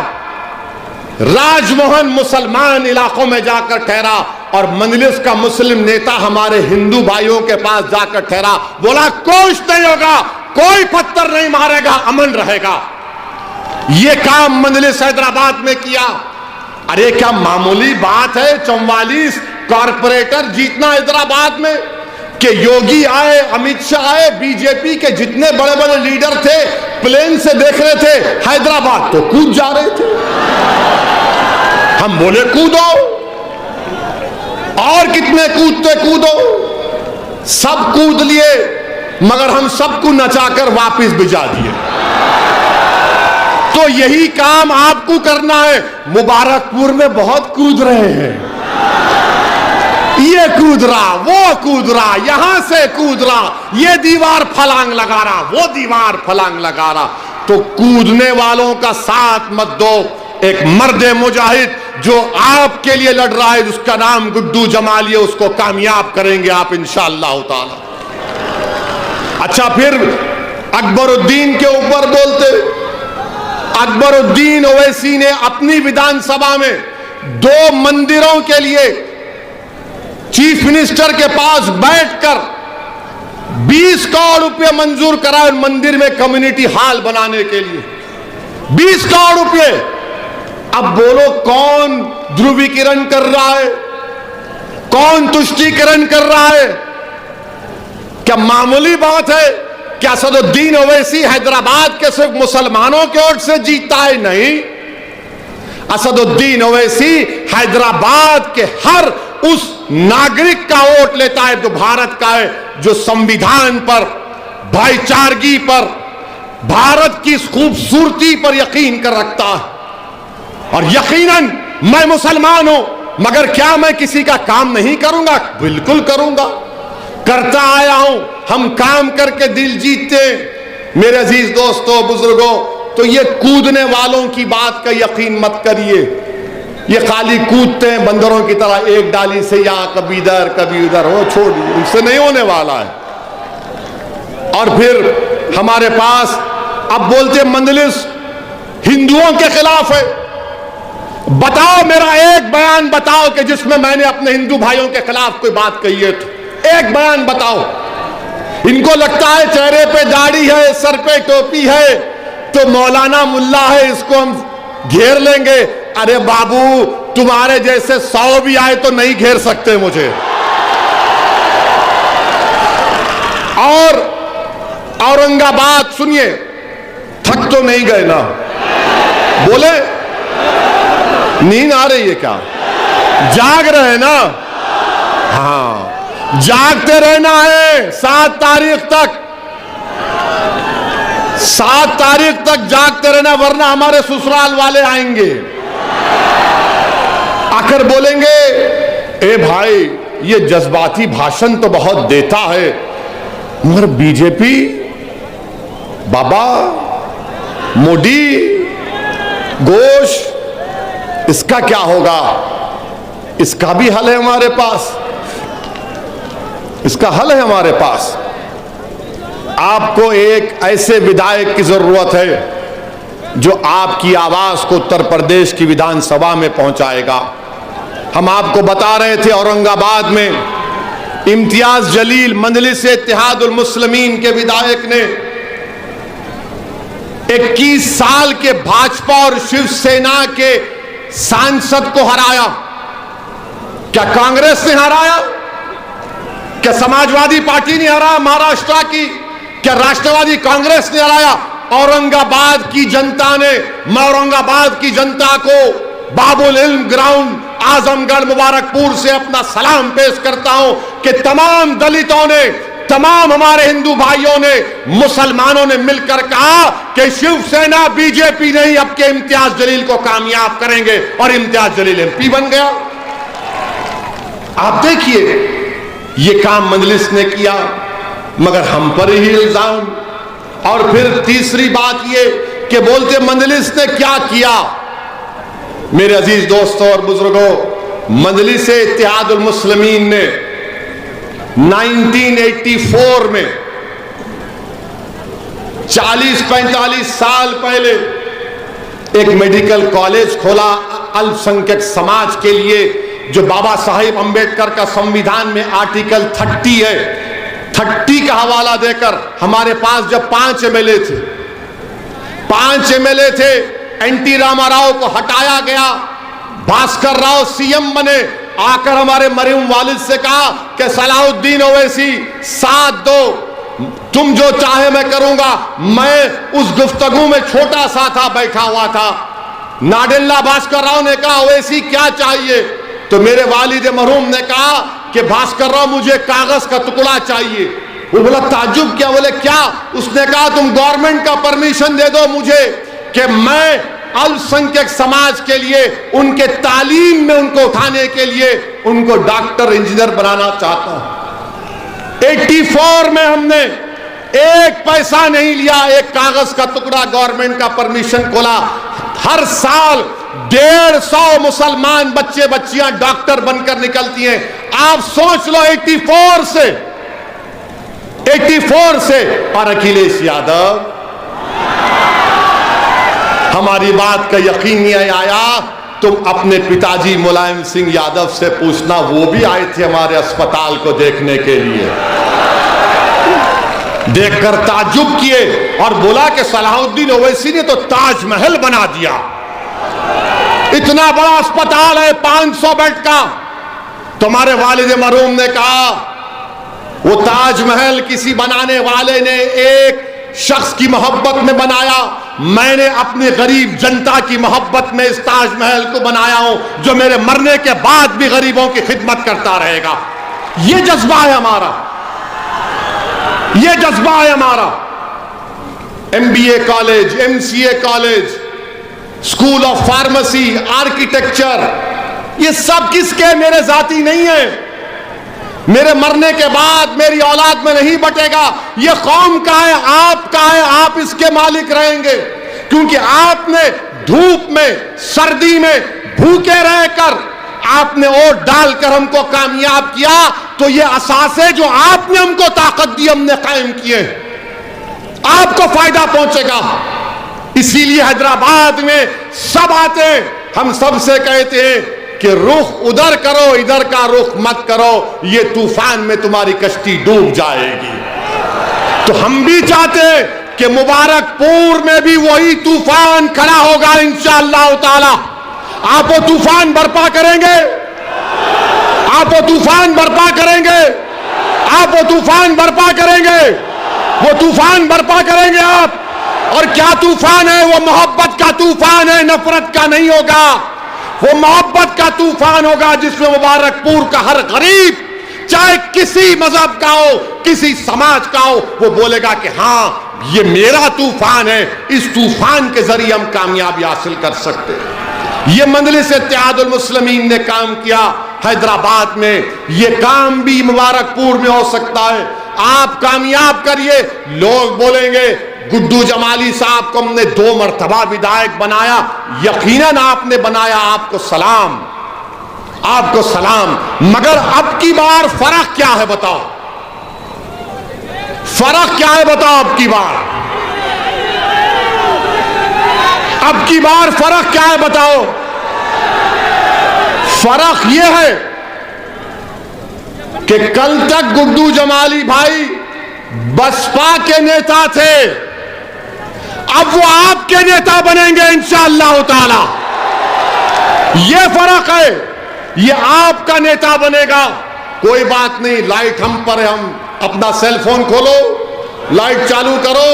राजभवन मुसलमान इलाकों में जाकर ठहरा, और मजलिस का मुस्लिम नेता हमारे हिंदू भाइयों के पास जाकर ठहरा, बोला कुछ नहीं होगा, कोई पत्थर नहीं मारेगा, अमन रहेगा। यह काम मजलिस हैदराबाद में किया। अरे क्या मामूली बात है 44 कॉरपोरेटर जीतना हैदराबाद में, कि योगी आए, अमित शाह आए, बीजेपी के जितने बड़े बड़े लीडर थे प्लेन से देख रहे थे हैदराबाद, तो कूद जा रहे थे। हम बोले कूदो, और कितने कूदते कूदो, सब कूद लिए, मगर हम सबको नचाकर वापस भिजा दिए। तो यही काम आपको करना है। मुबारकपुर में बहुत कूद रहे हैं, ये कूद रहा, वो कूद रहा, यहां से कूद रहा, ये दीवार फलांग लगा रहा, वो दीवार फलांग लगा रहा। तो कूदने वालों का साथ मत दो। एक मर्द मुजाहिद जो आपके लिए लड़ रहा है, उसका नाम गुड्डू जमाली है, उसको कामयाब करेंगे आप इंशाअल्लाह ताला। अच्छा, फिर अकबरुद्दीन के ऊपर बोलते, अकबरुद्दीन ओवैसी ने अपनी विधानसभा में 2 मंदिरों के लिए चीफ मिनिस्टर के पास बैठकर 20 करोड़ रुपए मंजूर कराए मंदिर में कम्युनिटी हॉल बनाने के लिए, 20 करोड़ रुपए। अब बोलो कौन ध्रुवीकरण कर रहा है, कौन तुष्टीकरण कर रहा है? क्या मामूली बात है? क्या असदुद्दीन ओवैसी हैदराबाद के सिर्फ मुसलमानों के वोट से जीतता है? नहीं, असदुद्दीन ओवैसी हैदराबाद के हर उस नागरिक का वोट लेता है जो भारत का है, जो संविधान पर, भाईचारगी पर, भारत की खूबसूरती पर यकीन कर रखता है। और यकीनन मैं मुसलमान हूं, मगर क्या मैं किसी का काम नहीं करूंगा? बिल्कुल करूंगा, करता आया हूं। हम काम करके दिल जीतते। मेरे अजीज दोस्तों, बुजुर्गों, तो ये कूदने वालों की बात का यकीन मत करिए। ये खाली कूदते हैं बंदरों की तरह, एक डाली से यहां कभी इधर कभी उधर, वो छोड़िए, उनसे नहीं होने वाला है। और फिर हमारे पास अब बोलते मजलिस हिंदुओं के खिलाफ है। बताओ, मेरा एक बयान बताओ कि जिसमें मैंने अपने हिंदू भाइयों के खिलाफ कोई बात कही है, तो एक बयान बताओ। इनको लगता है चेहरे पे दाढ़ी है, सर पे टोपी है, तो मौलाना मुल्ला है, इसको हम घेर लेंगे। अरे बाबू, तुम्हारे जैसे 100 भी आए तो नहीं घेर सकते मुझे। और औरंगाबाद, सुनिए, थक तो नहीं गए ना? बोले नींद आ रही है क्या? जाग रहे ना? हाँ, जागते रहना है 7 तारीख तक। 7 तारीख तक जागते रहना, वरना हमारे ससुराल वाले आएंगे, आकर बोलेंगे, ए भाई, ये जज्बाती भाषण तो बहुत देता है, मगर बीजेपी, बाबा, मोदी, घोष, इसका क्या होगा? इसका भी हल है हमारे पास, इसका हल है हमारे पास। आपको एक ऐसे विधायक की जरूरत है जो आपकी आवाज को उत्तर प्रदेश की विधानसभा में पहुंचाएगा। हम आपको बता रहे थे, औरंगाबाद में इम्तियाज जलील मजलिस इत्तेहादुल मुस्लिमीन के विधायक ने 21 साल के भाजपा और शिवसेना के सांसद को हराया। क्या कांग्रेस ने हराया? क्या समाजवादी पार्टी ने हराया महाराष्ट्र की? क्या राष्ट्रवादी कांग्रेस ने हराया? औरंगाबाद की जनता ने। मैं औरंगाबाद की जनता को बाबुल इल्म ग्राउंड आजमगढ़ मुबारकपुर से अपना सलाम पेश करता हूं कि तमाम दलितों ने, तमाम हमारे हिंदू भाइयों ने, मुसलमानों ने मिलकर कहा कि शिवसेना बीजेपी नहीं, अब के इम्तियाज जलील को कामयाब करेंगे, और इम्तियाज जलील एमपी बन गया। आप देखिए ये काम मजलिस ने किया मगर हम पर ही इल्जाम। और फिर तीसरी बात ये कि बोलते मजलिस ने क्या किया। मेरे अजीज दोस्तों और बुजुर्गों, मजलिस इत्तेहादुल मुस्लिमीन ने 1984 में 40-45 साल पहले एक मेडिकल कॉलेज खोला अल्पसंख्यक समाज के लिए, जो बाबा साहिब अंबेडकर का संविधान में आर्टिकल 30 है, 30 का हवाला देकर हमारे पास जब 5 एमएलए थे, 5 एमएलए थे, एनटी रामाराव को हटाया गया, भास्कर राव सीएम बने, आकर हमारे मरहूम वालिद से कहा कि सलाहुद्दीन ओवैसी साथ दो, तुम जो चाहे मैं करूंगा। मैं उस गुफ्तगू में छोटा सा था, बैठा हुआ था। नाडेल्ला भास्कर राव ने कहा ओवैसी क्या चाहिए, तो मेरे वालिद मरहूम ने कहा कि भास्कर राव मुझे कागज का टुकड़ा चाहिए। वो बोला ताज्जुब क्या, बोले क्या? उसने कहा तुम गवर्नमेंट का परमिशन दे दो मुझे कि मैं अल्पसंख्यक समाज के लिए, उनके तालीम में उनको उठाने के लिए उनको डॉक्टर इंजीनियर बनाना चाहता हूं। 84 में हमने एक पैसा नहीं लिया, एक कागज का टुकड़ा गवर्नमेंट का परमिशन खोला। हर साल 150 मुसलमान बच्चे बच्चियां डॉक्टर बनकर निकलती हैं। आप सोच लो 84 से। और अखिलेश यादव, हमारी बात का यकीन नहीं आया, तुम अपने पिताजी मुलायम सिंह यादव से पूछना, वो भी आए थे हमारे अस्पताल को देखने के लिए, देखकर ताज्जुब किए और बोला कि सलाहुद्दीन ओवैसी ने तो ताजमहल बना दिया। इतना बड़ा अस्पताल है 500 बेड का। तुम्हारे वालिद मरहूम ने कहा वो ताजमहल किसी बनाने वाले ने एक शख्स की मोहब्बत में बनाया, मैंने अपने गरीब जनता की मोहब्बत में इस ताजमहल को बनाया हूं, जो मेरे मरने के बाद भी गरीबों की खिदमत करता रहेगा। ये जज्बा है हमारा, ये जज्बा है हमारा। MBA college, MCA college, school of pharmacy, architecture, ये सब किसके? मेरे जाती नहीं है। मेरे मरने के बाद मेरी औलाद में नहीं बटेगा। ये कौम का है, आपका है, आप इसके मालिक रहेंगे। क्योंकि आपने धूप में, सर्दी में भूखे रहकर आपने वोट डालकर हमको कामयाब किया, तो ये असासे जो आपने हमको ताकत दी, हमने कायम किए, आपको फायदा पहुंचेगा। इसीलिए हैदराबाद में सब आते हैं, हम सबसे कहते हैं कि रुख उधर करो, इधर का रुख मत करो, ये तूफान में तुम्हारी कश्ती डूब जाएगी। तो हम भी चाहते हैं कि मुबारकपुर में भी वही तूफान खड़ा होगा इंशाअल्लाह ताला। आप वो तूफान बर्पा करेंगे, आप वो तूफान बर्पा करेंगे, आप वो तूफान बर्पा करेंगे, वो तूफान बर्पा करेंगे आप। और क्या तूफान है? वो मोहब्बत का तूफान है, नफरत का नहीं होगा। वो मोहब्बत का तूफान होगा जिसमें मुबारकपुर का हर गरीब, चाहे किसी मजहब का हो, किसी समाज का हो, वो बोलेगा कि हाँ ये मेरा तूफान है, इस तूफान के जरिए हम कामयाबी हासिल कर सकते हैं। ये मजलिस इत्तेहादुल मुस्लिमीन ने काम किया हैदराबाद में, ये काम भी मुबारकपुर में हो सकता है। आप कामयाब करिए। लोग बोलेंगे गुड्डू जमाली साहब को हमने 2 मरतबा विधायक बनाया, यकीनन आपने बनाया, आपको सलाम, आपको सलाम। मगर अब की बार फर्क क्या है बताओ? फर्क क्या है बताओ? अब की बार फर्क क्या है बताओ? फर्क यह है कि कल तक गुड्डू जमाली भाई बसपा के नेता थे, अब वो आपके नेता बनेंगे इंशाअल्लाह ताला। ये फर्क है, ये आपका नेता बनेगा। कोई बात नहीं, लाइट हम पर है, हम अपना सेल फोन खोलो, लाइट चालू करो,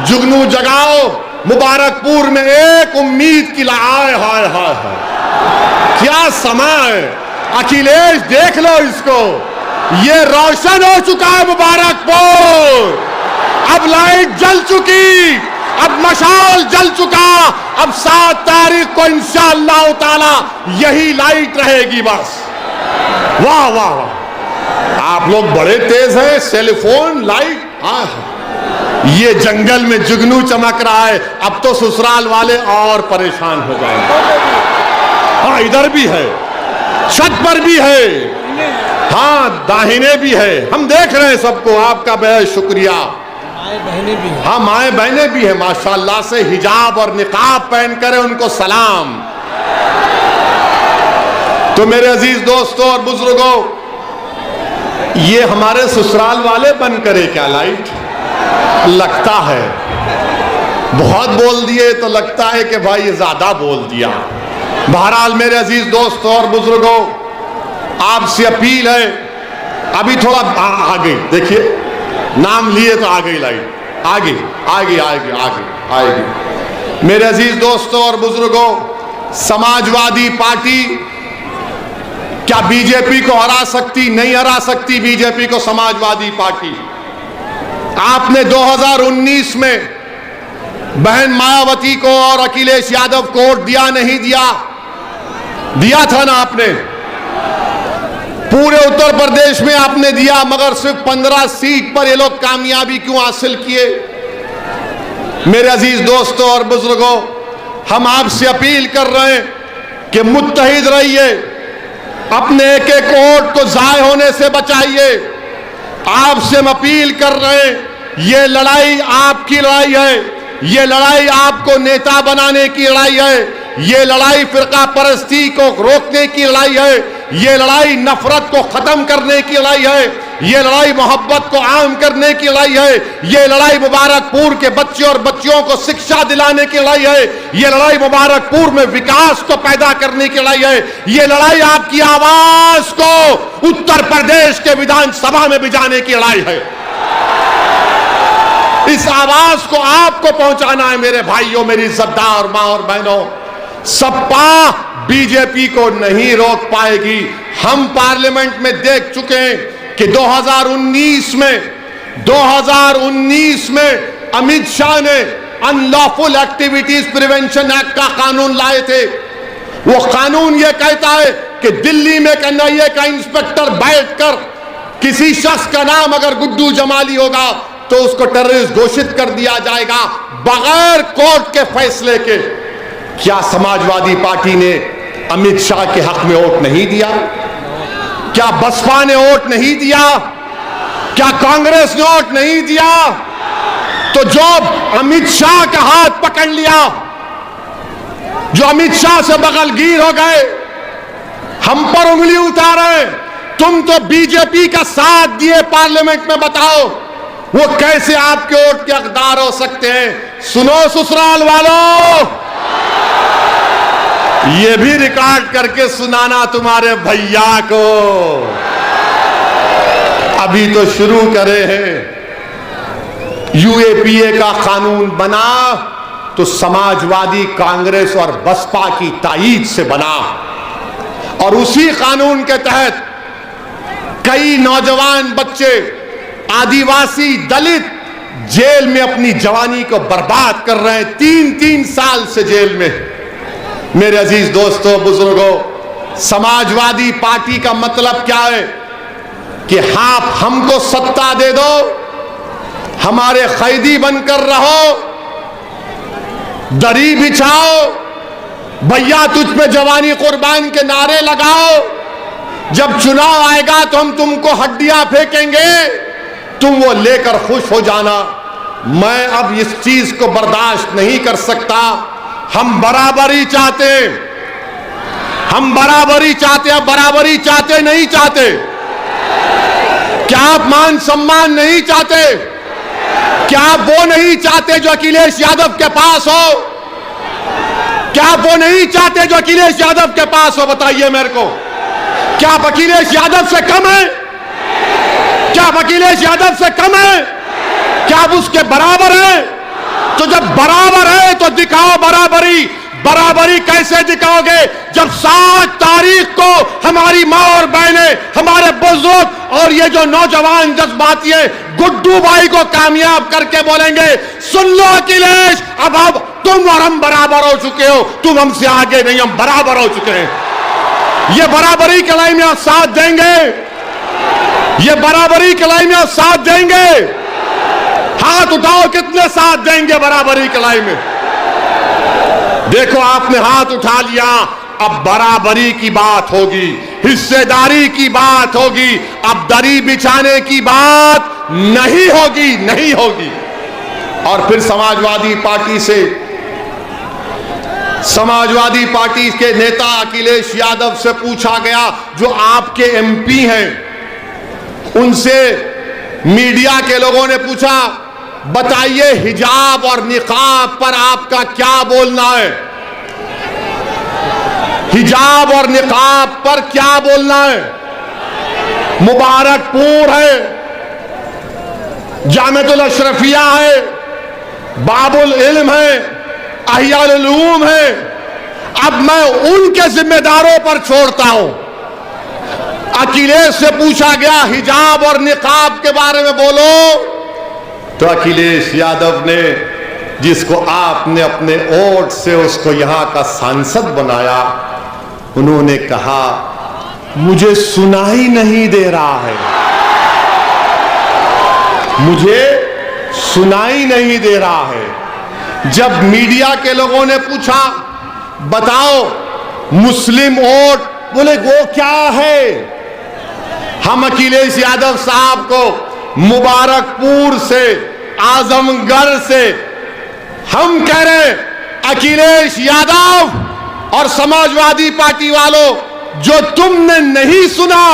जुगनू जगाओ। मुबारकपुर में एक उम्मीद की हाय हाय हाय हाय, क्या समय! अखिलेश देख लो इसको, ये रोशन हो चुका है मुबारकपुर। अब लाइट जल चुकी, अब मशाल जल चुका। अब 7 तारीख को इंशाअल्लाह ताला यही लाइट रहेगी बस। वाह वाह वाह, आप लोग बड़े तेज हैं। सेलफोन, लाइट, ये जंगल में जुगनू चमक रहा है। अब तो ससुराल वाले और परेशान हो जाएंगे। हाँ, इधर भी है, छत पर भी है, हाँ दाहिने भी है। हम देख रहे हैं सबको। आपका बेहद शुक्रिया। बहनें भी हैं। हाँ, माए बहनें भी हैं माशाल्लाह से, हिजाब और निकाब पहन कर, उनको सलाम। तो मेरे अजीज दोस्तों और बुजुर्गों, ये हमारे ससुराल वाले बन करे क्या? लाइट लगता है बहुत बोल दिए तो लगता है कि भाई ये ज्यादा बोल दिया। बहरहाल मेरे अजीज दोस्तों और बुजुर्गों, आपसे अपील है, अभी थोड़ा आगे देखिए, नाम लिए तो आ गई लाइट, आगे आगे आगे आगे आएगी। मेरे अजीज दोस्तों और बुजुर्गों, समाजवादी पार्टी क्या बीजेपी को हरा सकती? नहीं हरा सकती बीजेपी को समाजवादी पार्टी। आपने 2019 में बहन मायावती को और अखिलेश यादव को वोट दिया नहीं दिया? दिया था ना आपने। पूरे उत्तर प्रदेश में आपने दिया, मगर सिर्फ 15 सीट पर ये लोग कामयाबी क्यों हासिल किए? मेरे अजीज दोस्तों और बुजुर्गों, हम आपसे अपील कर रहे हैं कि मुत्तहिद रहिए, अपने एक एक वोट को जाय होने से बचाइए। आपसे हम अपील कर रहे हैं, ये लड़ाई आपकी लड़ाई है, ये लड़ाई आपको नेता बनाने की लड़ाई है, ये लड़ाई फिरका परस्ती को रोकने की लड़ाई है, ये लड़ाई नफरत को खत्म करने की लड़ाई है, ये लड़ाई मोहब्बत को आम करने की लड़ाई है, ये लड़ाई मुबारकपुर के बच्चे और बच्चियों को शिक्षा दिलाने की लड़ाई है, ये लड़ाई मुबारकपुर में विकास को पैदा करने की लड़ाई है, ये लड़ाई आपकी आवाज को उत्तर प्रदेश के विधानसभा में भिजाने की लड़ाई है। इस आवाज को आपको पहुंचाना है मेरे भाइयों, मेरी इज्जतदार मां और बहनों। सपा बीजेपी को नहीं रोक पाएगी। हम पार्लियामेंट में देख चुके हैं कि 2019 में अमित शाह ने अनलॉफुल एक्टिविटीज प्रिवेंशन एक्ट का कानून लाए थे। वो कानून ये कहता है कि दिल्ली में एक एनआईए का इंस्पेक्टर बैठकर किसी शख्स का नाम अगर गुड्डू जमाली होगा तो उसको टेररिस्ट घोषित कर दिया जाएगा बगैर कोर्ट के फैसले के। क्या समाजवादी पार्टी ने अमित शाह के हक में वोट नहीं दिया? क्या बसपा ने वोट नहीं दिया? क्या कांग्रेस ने वोट नहीं दिया? तो जो अमित शाह का हाथ पकड़ लिया, जो अमित शाह से बगलगीर हो गए, हम पर उंगली उतारे, तुम तो बीजेपी का साथ दिए पार्लियामेंट में, बताओ वो कैसे आपके वोट के हकदार हो सकते हैं? सुनो ससुराल वालों, ये भी रिकॉर्ड करके सुनाना तुम्हारे भैया को। अभी तो शुरू करे हैं। यूएपीए का कानून बना तो समाजवादी, कांग्रेस और बसपा की ताईद से बना, और उसी कानून के तहत कई नौजवान बच्चे, आदिवासी, दलित जेल में अपनी जवानी को बर्बाद कर रहे हैं, 3-3 साल से जेल में। मेरे अजीज दोस्तों बुजुर्गों, समाजवादी पार्टी का मतलब क्या है कि आप हमको सत्ता दे दो, हमारे कैदी बनकर रहो, दरी बिछाओ, भैया तुझ पे जवानी कुर्बान के नारे लगाओ, जब चुनाव आएगा तो हम तुमको हड्डियां फेंकेंगे, तुम वो लेकर खुश हो जाना। मैं अब इस चीज को बर्दाश्त नहीं कर सकता। हम बराबरी चाहते, हम बराबरी चाहते हैं। बराबरी चाहते नहीं चाहते? क्या आप मान सम्मान नहीं चाहते? क्या आप वो नहीं चाहते जो अखिलेश यादव के पास हो? क्या आप वो नहीं चाहते जो अखिलेश यादव के पास हो? बताइए मेरे को, क्या आप अखिलेश यादव से कम है? क्या आप अखिलेश यादव से कम है? क्या आप उसके बराबर हैं? तो जब बराबर है तो दिखाओ बराबरी। बराबरी कैसे दिखाओगे जब 7 तारीख को हमारी मां और बहनें, हमारे बुजुर्ग और ये जो नौजवान जज्बाती हैं, गुड्डू भाई को कामयाब करके बोलेंगे, सुन लो अखिलेश, अब तुम और हम बराबर हो चुके हो, तुम हमसे आगे नहीं, हम बराबर हो चुके हैं। ये बराबरी की लड़ाई में आप साथ देंगे? ये बराबरी की लड़ाई में आप साथ देंगे? हाथ उठाओ, कितने साथ देंगे बराबरी की लड़ाई में? देखो, आपने हाथ उठा लिया, अब बराबरी की बात होगी, हिस्सेदारी की बात होगी, अब दरी बिछाने की बात नहीं होगी, नहीं होगी। और फिर समाजवादी पार्टी के नेता अखिलेश यादव से पूछा गया, जो आपके एमपी हैं, उनसे मीडिया के लोगों ने पूछा, बताइए हिजाब और निकाब पर आपका क्या बोलना है? हिजाब और निकाब पर क्या बोलना है? मुबारकपुर है, जामिअतुल अशरफिया है, बाबुल इल्म है, अहियाल उलूम है। अब मैं उनके जिम्मेदारों पर छोड़ता हूं। अखिलेश से पूछा गया, हिजाब और निकाब के बारे में बोलो, तो अखिलेश यादव ने, जिसको आपने अपने वोट से उसको यहां का सांसद बनाया, उन्होंने कहा, मुझे सुनाई नहीं दे रहा है, मुझे सुनाई नहीं दे रहा है। जब मीडिया के लोगों ने पूछा, बताओ मुस्लिम वोट, बोले वो क्या है? हम अखिलेश यादव साहब को मुबारकपुर से, आजमगढ़ से हम कह रहे हैं, अखिलेश यादव और समाजवादी पार्टी वालों, जो तुमने नहीं सुना,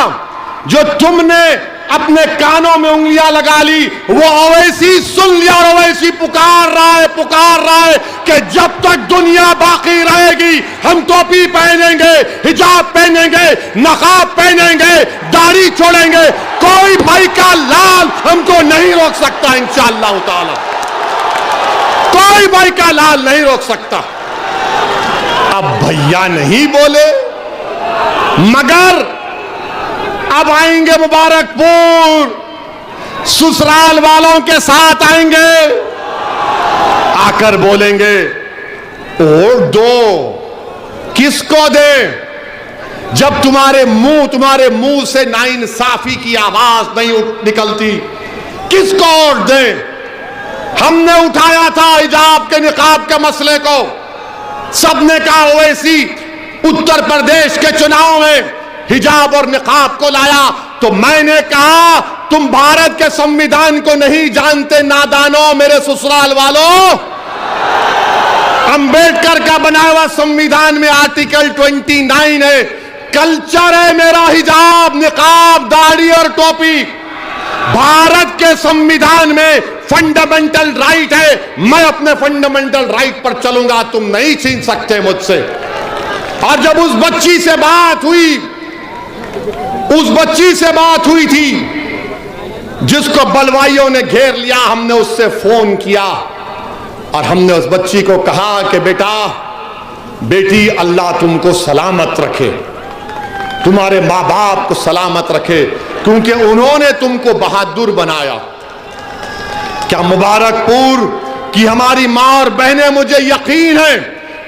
जो तुमने अपने कानों में उंगलियां लगा ली, वो ओवैसी सुन लिया और ओवैसी पुकार रहा है कि जब तक दुनिया बाकी रहेगी हम टोपी पहनेंगे, हिजाब पहनेंगे, नकाब पहनेंगे, दाढ़ी छोड़ेंगे, कोई भाई का लाल हमको नहीं रोक सकता। इंशाअल्लाह ताला कोई भाई का लाल नहीं रोक सकता। अब भैया नहीं बोले, मगर अब आएंगे मुबारकपुर, ससुराल वालों के साथ आएंगे, आकर बोलेंगे, वोट दो, किसको दे? जब तुम्हारे मुंह से नाइंसाफी की आवाज नहीं निकलती, किसको वोट दे? हमने उठाया था हिजाब के निकाब के मसले को, सबने कहा ओवैसी उत्तर प्रदेश के चुनाव में हिजाब और निकाब को लाया, तो मैंने कहा, तुम भारत के संविधान को नहीं जानते नादानों, मेरे ससुराल वालों। अंबेडकर का बनाया हुआ संविधान में आर्टिकल 29 है, कल्चर है मेरा हिजाब, निकाब, दाढ़ी और टोपी। भारत के संविधान में फंडामेंटल राइट है, मैं अपने फंडामेंटल राइट पर चलूंगा, तुम नहीं छीन सकते मुझसे। और जब उस बच्ची से बात हुई थी जिसको बलवाइयों ने घेर लिया, हमने उससे फोन किया और हमने उस बच्ची को कहा कि बेटी अल्लाह तुमको सलामत रखे, तुम्हारे माँ बाप को सलामत रखे, क्योंकि उन्होंने तुमको बहादुर बनाया। क्या मुबारकपुर की हमारी माँ और बहनें, मुझे यकीन है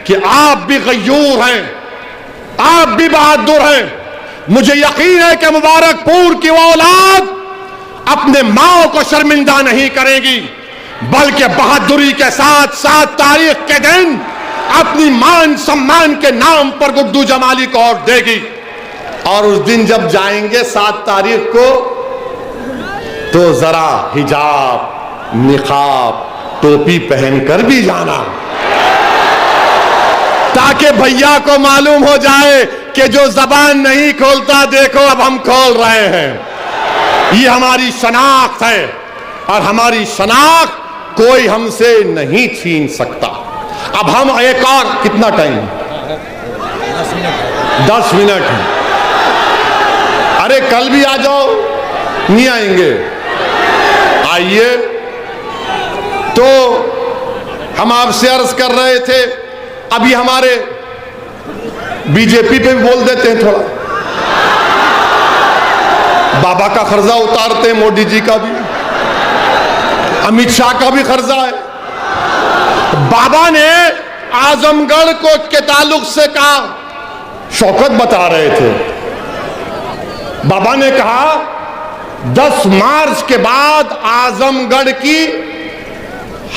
कि आप भी गयूर हैं, आप भी बहादुर हैं। मुझे यकीन है कि मुबारकपुर की वो औलाद अपने माओ को शर्मिंदा नहीं करेगी, बल्कि बहादुरी के साथ 7 तारीख के दिन अपनी मान सम्मान के नाम पर गुड्डू जमाली को वोट देगी। और उस दिन जब जाएंगे 7 तारीख को, तो जरा हिजाब, निकाब, टोपी पहनकर भी जाना, ताकि भैया को मालूम हो जाए कि जो जबान नहीं खोलता, देखो अब हम खोल रहे हैं। ये हमारी शनाख्त है और हमारी शनाख्त कोई हमसे नहीं छीन सकता। अब हम एक और, कितना टाइम? 10 मिनट है। अरे कल भी आ जाओ, नहीं आएंगे? आइए। तो हम आपसे अर्ज कर रहे थे, अभी हमारे बीजेपी पे भी बोल देते हैं, थोड़ा बाबा का खर्जा उतारते हैं, मोदी जी का भी, अमित शाह का भी खर्जा है। बाबा ने आजमगढ़ को के ताल्लुक से कहा शौकत बता रहे थे। बाबा ने कहा 10 मार्च के बाद आजमगढ़ की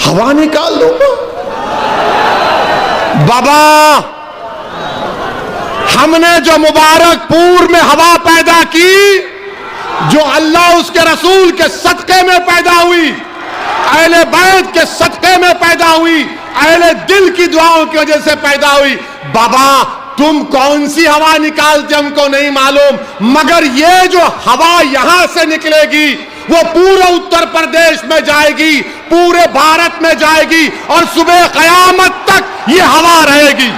हवा निकाल दूंगा। बाबा, हमने जो मुबारकपुर में हवा पैदा की, जो अल्लाह उसके रसूल के सदक़े में पैदा हुई, अहले बैत के सदक़े में पैदा हुई, अहले दिल की दुआओं की वजह से पैदा हुई। बाबा, तुम कौन सी हवा निकालते हमको नहीं मालूम, मगर ये जो हवा यहां से निकलेगी वो पूरे उत्तर प्रदेश में जाएगी, पूरे भारत में जाएगी, और सुबह क़यामत तक ये हवा रहेगी।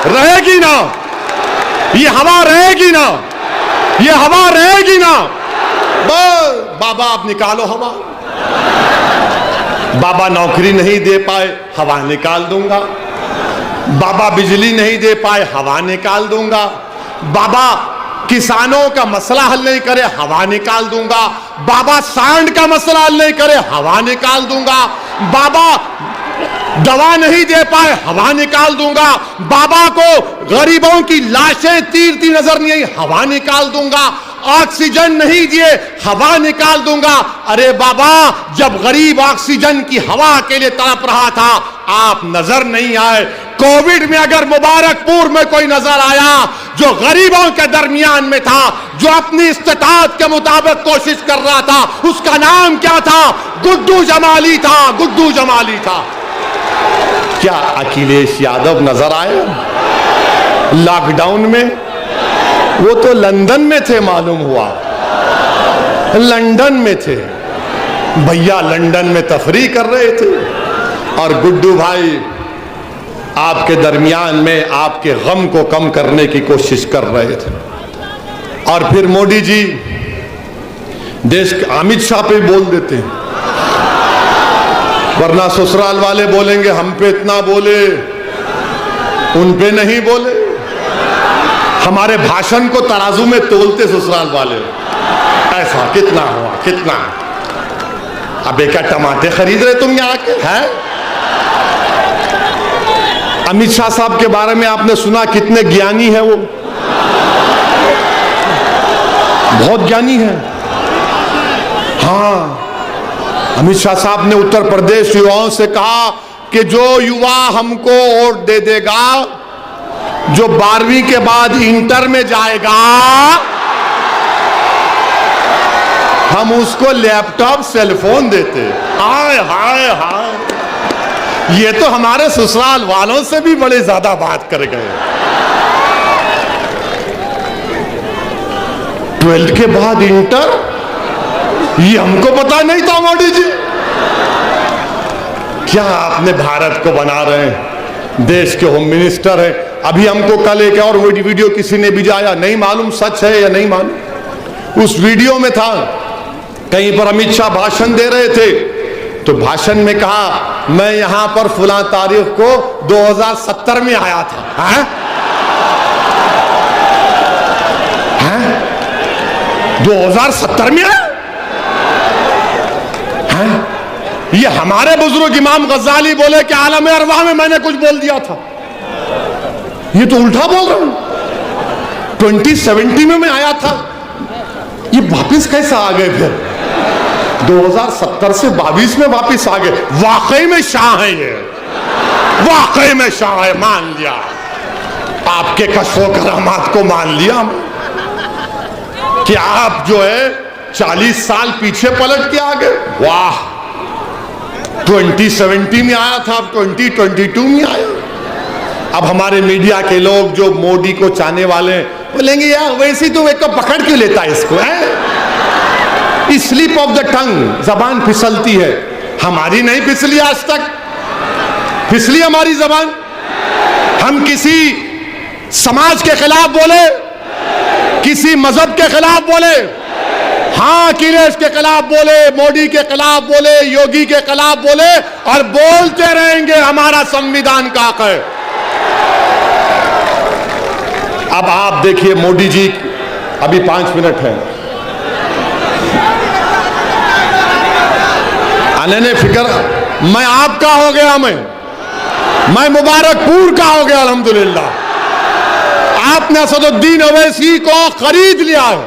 रहेगी ना? ये हवा रहेगी ना? ये हवा रहेगी ना? बस बाबा, आप निकालो हवा। बाबा नौकरी नहीं दे पाए, हवा निकाल दूंगा। बाबा बिजली नहीं दे पाए, हवा निकाल दूंगा। बाबा किसानों का मसला हल नहीं करे, हवा निकाल दूंगा। बाबा सांड का मसला हल नहीं करे, हवा निकाल दूंगा। बाबा दवा नहीं दे पाए, हवा निकाल दूंगा। बाबा को गरीबों की लाशें तीरती नजर नहीं आई, हवा निकाल दूंगा। ऑक्सीजन नहीं दिए, हवा निकाल दूंगा। अरे बाबा, जब गरीब ऑक्सीजन की हवा के लिए तड़प रहा था, आप नजर नहीं आए। कोविड में अगर मुबारकपुर में कोई नजर आया जो गरीबों के दरमियान में था, जो अपनी इस्तिताअत के मुताबिक कोशिश कर रहा था, उसका नाम क्या था? गुड्डू जमाली था। गुड्डू जमाली था। क्या अखिलेश यादव नजर आए लॉकडाउन में? वो तो लंदन में थे, मालूम हुआ लंदन में थे। भैया लंदन में तफरीह कर रहे थे और गुड्डू भाई आपके दरमियान में आपके गम को कम करने की कोशिश कर रहे थे। और फिर मोदी जी देश के अमित शाह पे बोल देते हैं, वरना ससुराल वाले बोलेंगे हम पे इतना बोले, उन पे नहीं बोले। हमारे भाषण को तराजू में तोलते ससुराल वाले, ऐसा कितना हुआ, कितना। अबे क्या टमाटे खरीद रहे तुम यहाँ के हैं? अमित शाह साहब के बारे में आपने सुना, कितने ज्ञानी है वो, बहुत ज्ञानी है। हाँ, अमित शाह साहब ने उत्तर प्रदेश युवाओं से कहा कि जो युवा हमको वोट दे देगा, जो 12वीं के बाद इंटर में जाएगा, हम उसको लैपटॉप सेलफोन देते। हाय हाय हाय, ये तो हमारे ससुराल वालों से भी बड़े ज्यादा बात कर गए। 12th के बाद इंटर, ये हमको पता नहीं था मोदी जी। क्या आपने भारत को बना रहे हैं, देश के होम मिनिस्टर हैं। अभी हमको कल एक और वीडियो किसी ने भिजाया, नहीं मालूम सच है या नहीं मालूम। उस वीडियो में था कहीं पर अमित शाह भाषण दे रहे थे, तो भाषण में कहा मैं यहां पर फुला तारीख को 2070 में आया था। हैं? हैं? 2070 में आया? हैं? ये हमारे बुजुर्ग इमाम गजाली बोले कि आलम अरवाह में मैंने कुछ बोल दिया था, ये तो उल्टा बोल रहा हूं। 2070 में मैं आया था, ये वापिस कैसे आ गए? फिर 2070 से 22 में वापिस आ गए। वाकई में शाह है ये, वाकई में शाह है, मान लिया। आपके कशो करामात को मान लिया कि आप जो है 40 साल पीछे पलट के आ गए। वाह, 2070 में आया था, अब 2022 में आया। अब हमारे मीडिया के लोग जो मोदी को चाहने वाले बोलेंगे यार वैसे तो एक पकड़ क्यों लेता है इसको, है? स्लिप ऑफ द टंग, जबान फिसलती है। हमारी नहीं फिसली आज तक, फिसली हमारी जबान। हम किसी समाज के खिलाफ बोले, किसी मजहब के खिलाफ बोले, हाँ अखिलेश के खिलाफ बोले, मोदी के खिलाफ बोले, योगी के खिलाफ बोले, और बोलते रहेंगे हमारा संविधान का हक है। अब आप देखिए मोदी जी, अभी 5 मिनट है, आने ने फिक्र, मैं आपका हो गया, मैं मुबारकपुर का हो गया अल्हम्दुलिल्लाह। आपने असदुद्दीन ओवैसी को खरीद लिया है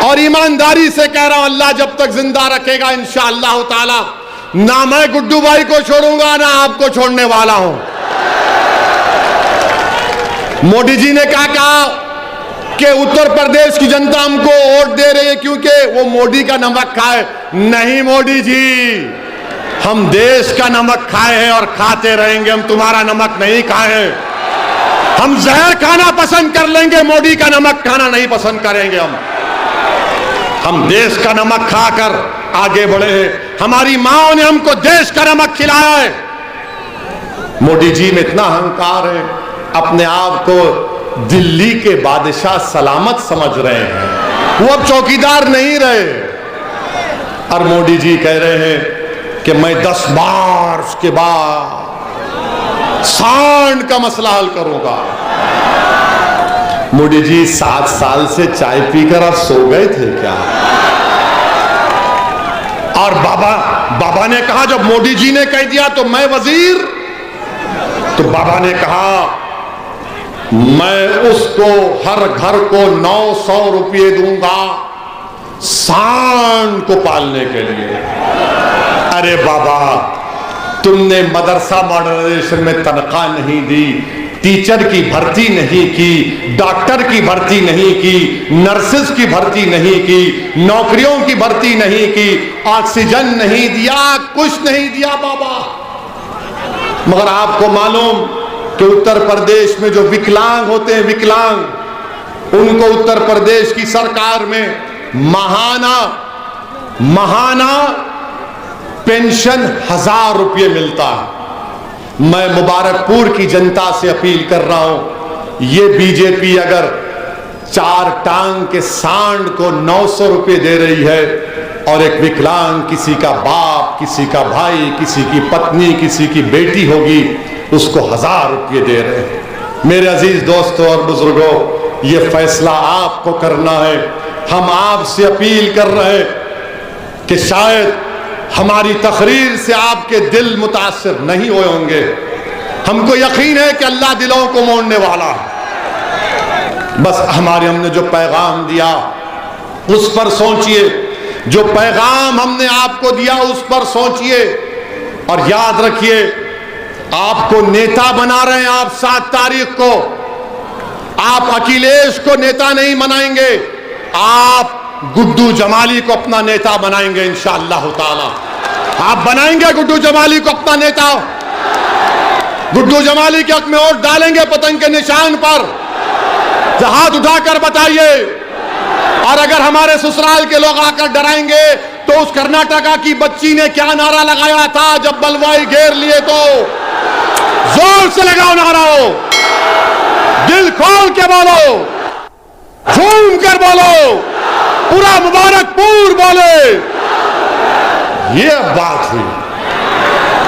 और ईमानदारी से कह रहा हूं, अल्लाह जब तक जिंदा रखेगा इंशाअल्लाह ताला, ना मैं गुड्डू भाई को छोड़ूंगा ना आपको छोड़ने वाला हूं। मोदी जी ने क्या कहा कि उत्तर प्रदेश की जनता हमको वोट दे रही है क्योंकि वो मोदी का नमक खाए। नहीं मोदी जी, हम देश का नमक खाए हैं और खाते रहेंगे, हम तुम्हारा नमक नहीं खाए हैं। हम जहर खाना पसंद कर लेंगे, मोदी का नमक खाना नहीं पसंद करेंगे। हम देश का नमक खाकर आगे बढ़े हैं। हमारी माओ ने हमको देश का नमक खिलाया है। मोदी जी में इतना अहंकार है, अपने आप को दिल्ली के बादशाह सलामत समझ रहे हैं। वो अब चौकीदार नहीं रहे और मोदी जी कह रहे हैं कि मैं 10 मार्च के बाद सांड का मसला हल करूंगा। मोदी जी 7 साल से चाय पीकर आप सो गए थे क्या? और बाबा ने कहा, जब मोदी जी ने कह दिया तो मैं वजीर, तो बाबा ने कहा मैं उसको हर घर को 900 रुपये दूंगा सांड को पालने के लिए। अरे बाबा, तुमने मदरसा मॉडर्नाइजेशन में तनख्वाह नहीं दी, टीचर की भर्ती नहीं की, डॉक्टर की भर्ती नहीं की, नर्सेस की भर्ती नहीं की, नौकरियों की भर्ती नहीं की, ऑक्सीजन नहीं दिया, कुछ नहीं दिया बाबा। मगर आपको मालूम कि उत्तर प्रदेश में जो विकलांग होते हैं, विकलांग, उनको उत्तर प्रदेश की सरकार में महाना पेंशन 1000 रुपये मिलता है। मैं मुबारकपुर की जनता से अपील कर रहा हूं, ये बीजेपी अगर 4 टांग के सांड को 900 रुपये दे रही है और एक विकलांग, किसी का बाप, किसी का भाई, किसी की पत्नी, किसी की बेटी होगी, उसको 1000 रुपये दे रहे हैं। मेरे अजीज दोस्तों और बुजुर्गों, ये फैसला आपको करना है। हम आपसे अपील कर रहे हैं कि शायद हमारी तकरीर से आपके दिल मुतासिर नहीं हुए होंगे। हमको यकीन है कि अल्लाह दिलों को मोड़ने वाला है। बस हमने जो पैगाम दिया उस पर सोचिए, जो पैगाम हमने आपको दिया उस पर सोचिए और याद रखिए, आपको नेता बना रहे हैं आप 7 तारीख को। आप अखिलेश को नेता नहीं बनाएंगे, आप गुड्डू जमाली को अपना नेता बनाएंगे इंशाअल्लाह ताला। आप बनाएंगे गुड्डू जमाली को अपना नेता। गुड्डू जमाली के हक में वोट डालेंगे पतंग के निशान पर। हाथ उठाकर बताइए। और अगर हमारे ससुराल के लोग आकर डराएंगे तो उस कर्नाटका की बच्ची ने क्या नारा लगाया था जब बलवाई घेर लिए, तो जोर से लगाओ नारा, हो दिल खोल के बोलो, झूम कर बोलो, पूरा मुबारकपुर बोले। ये बात हुई।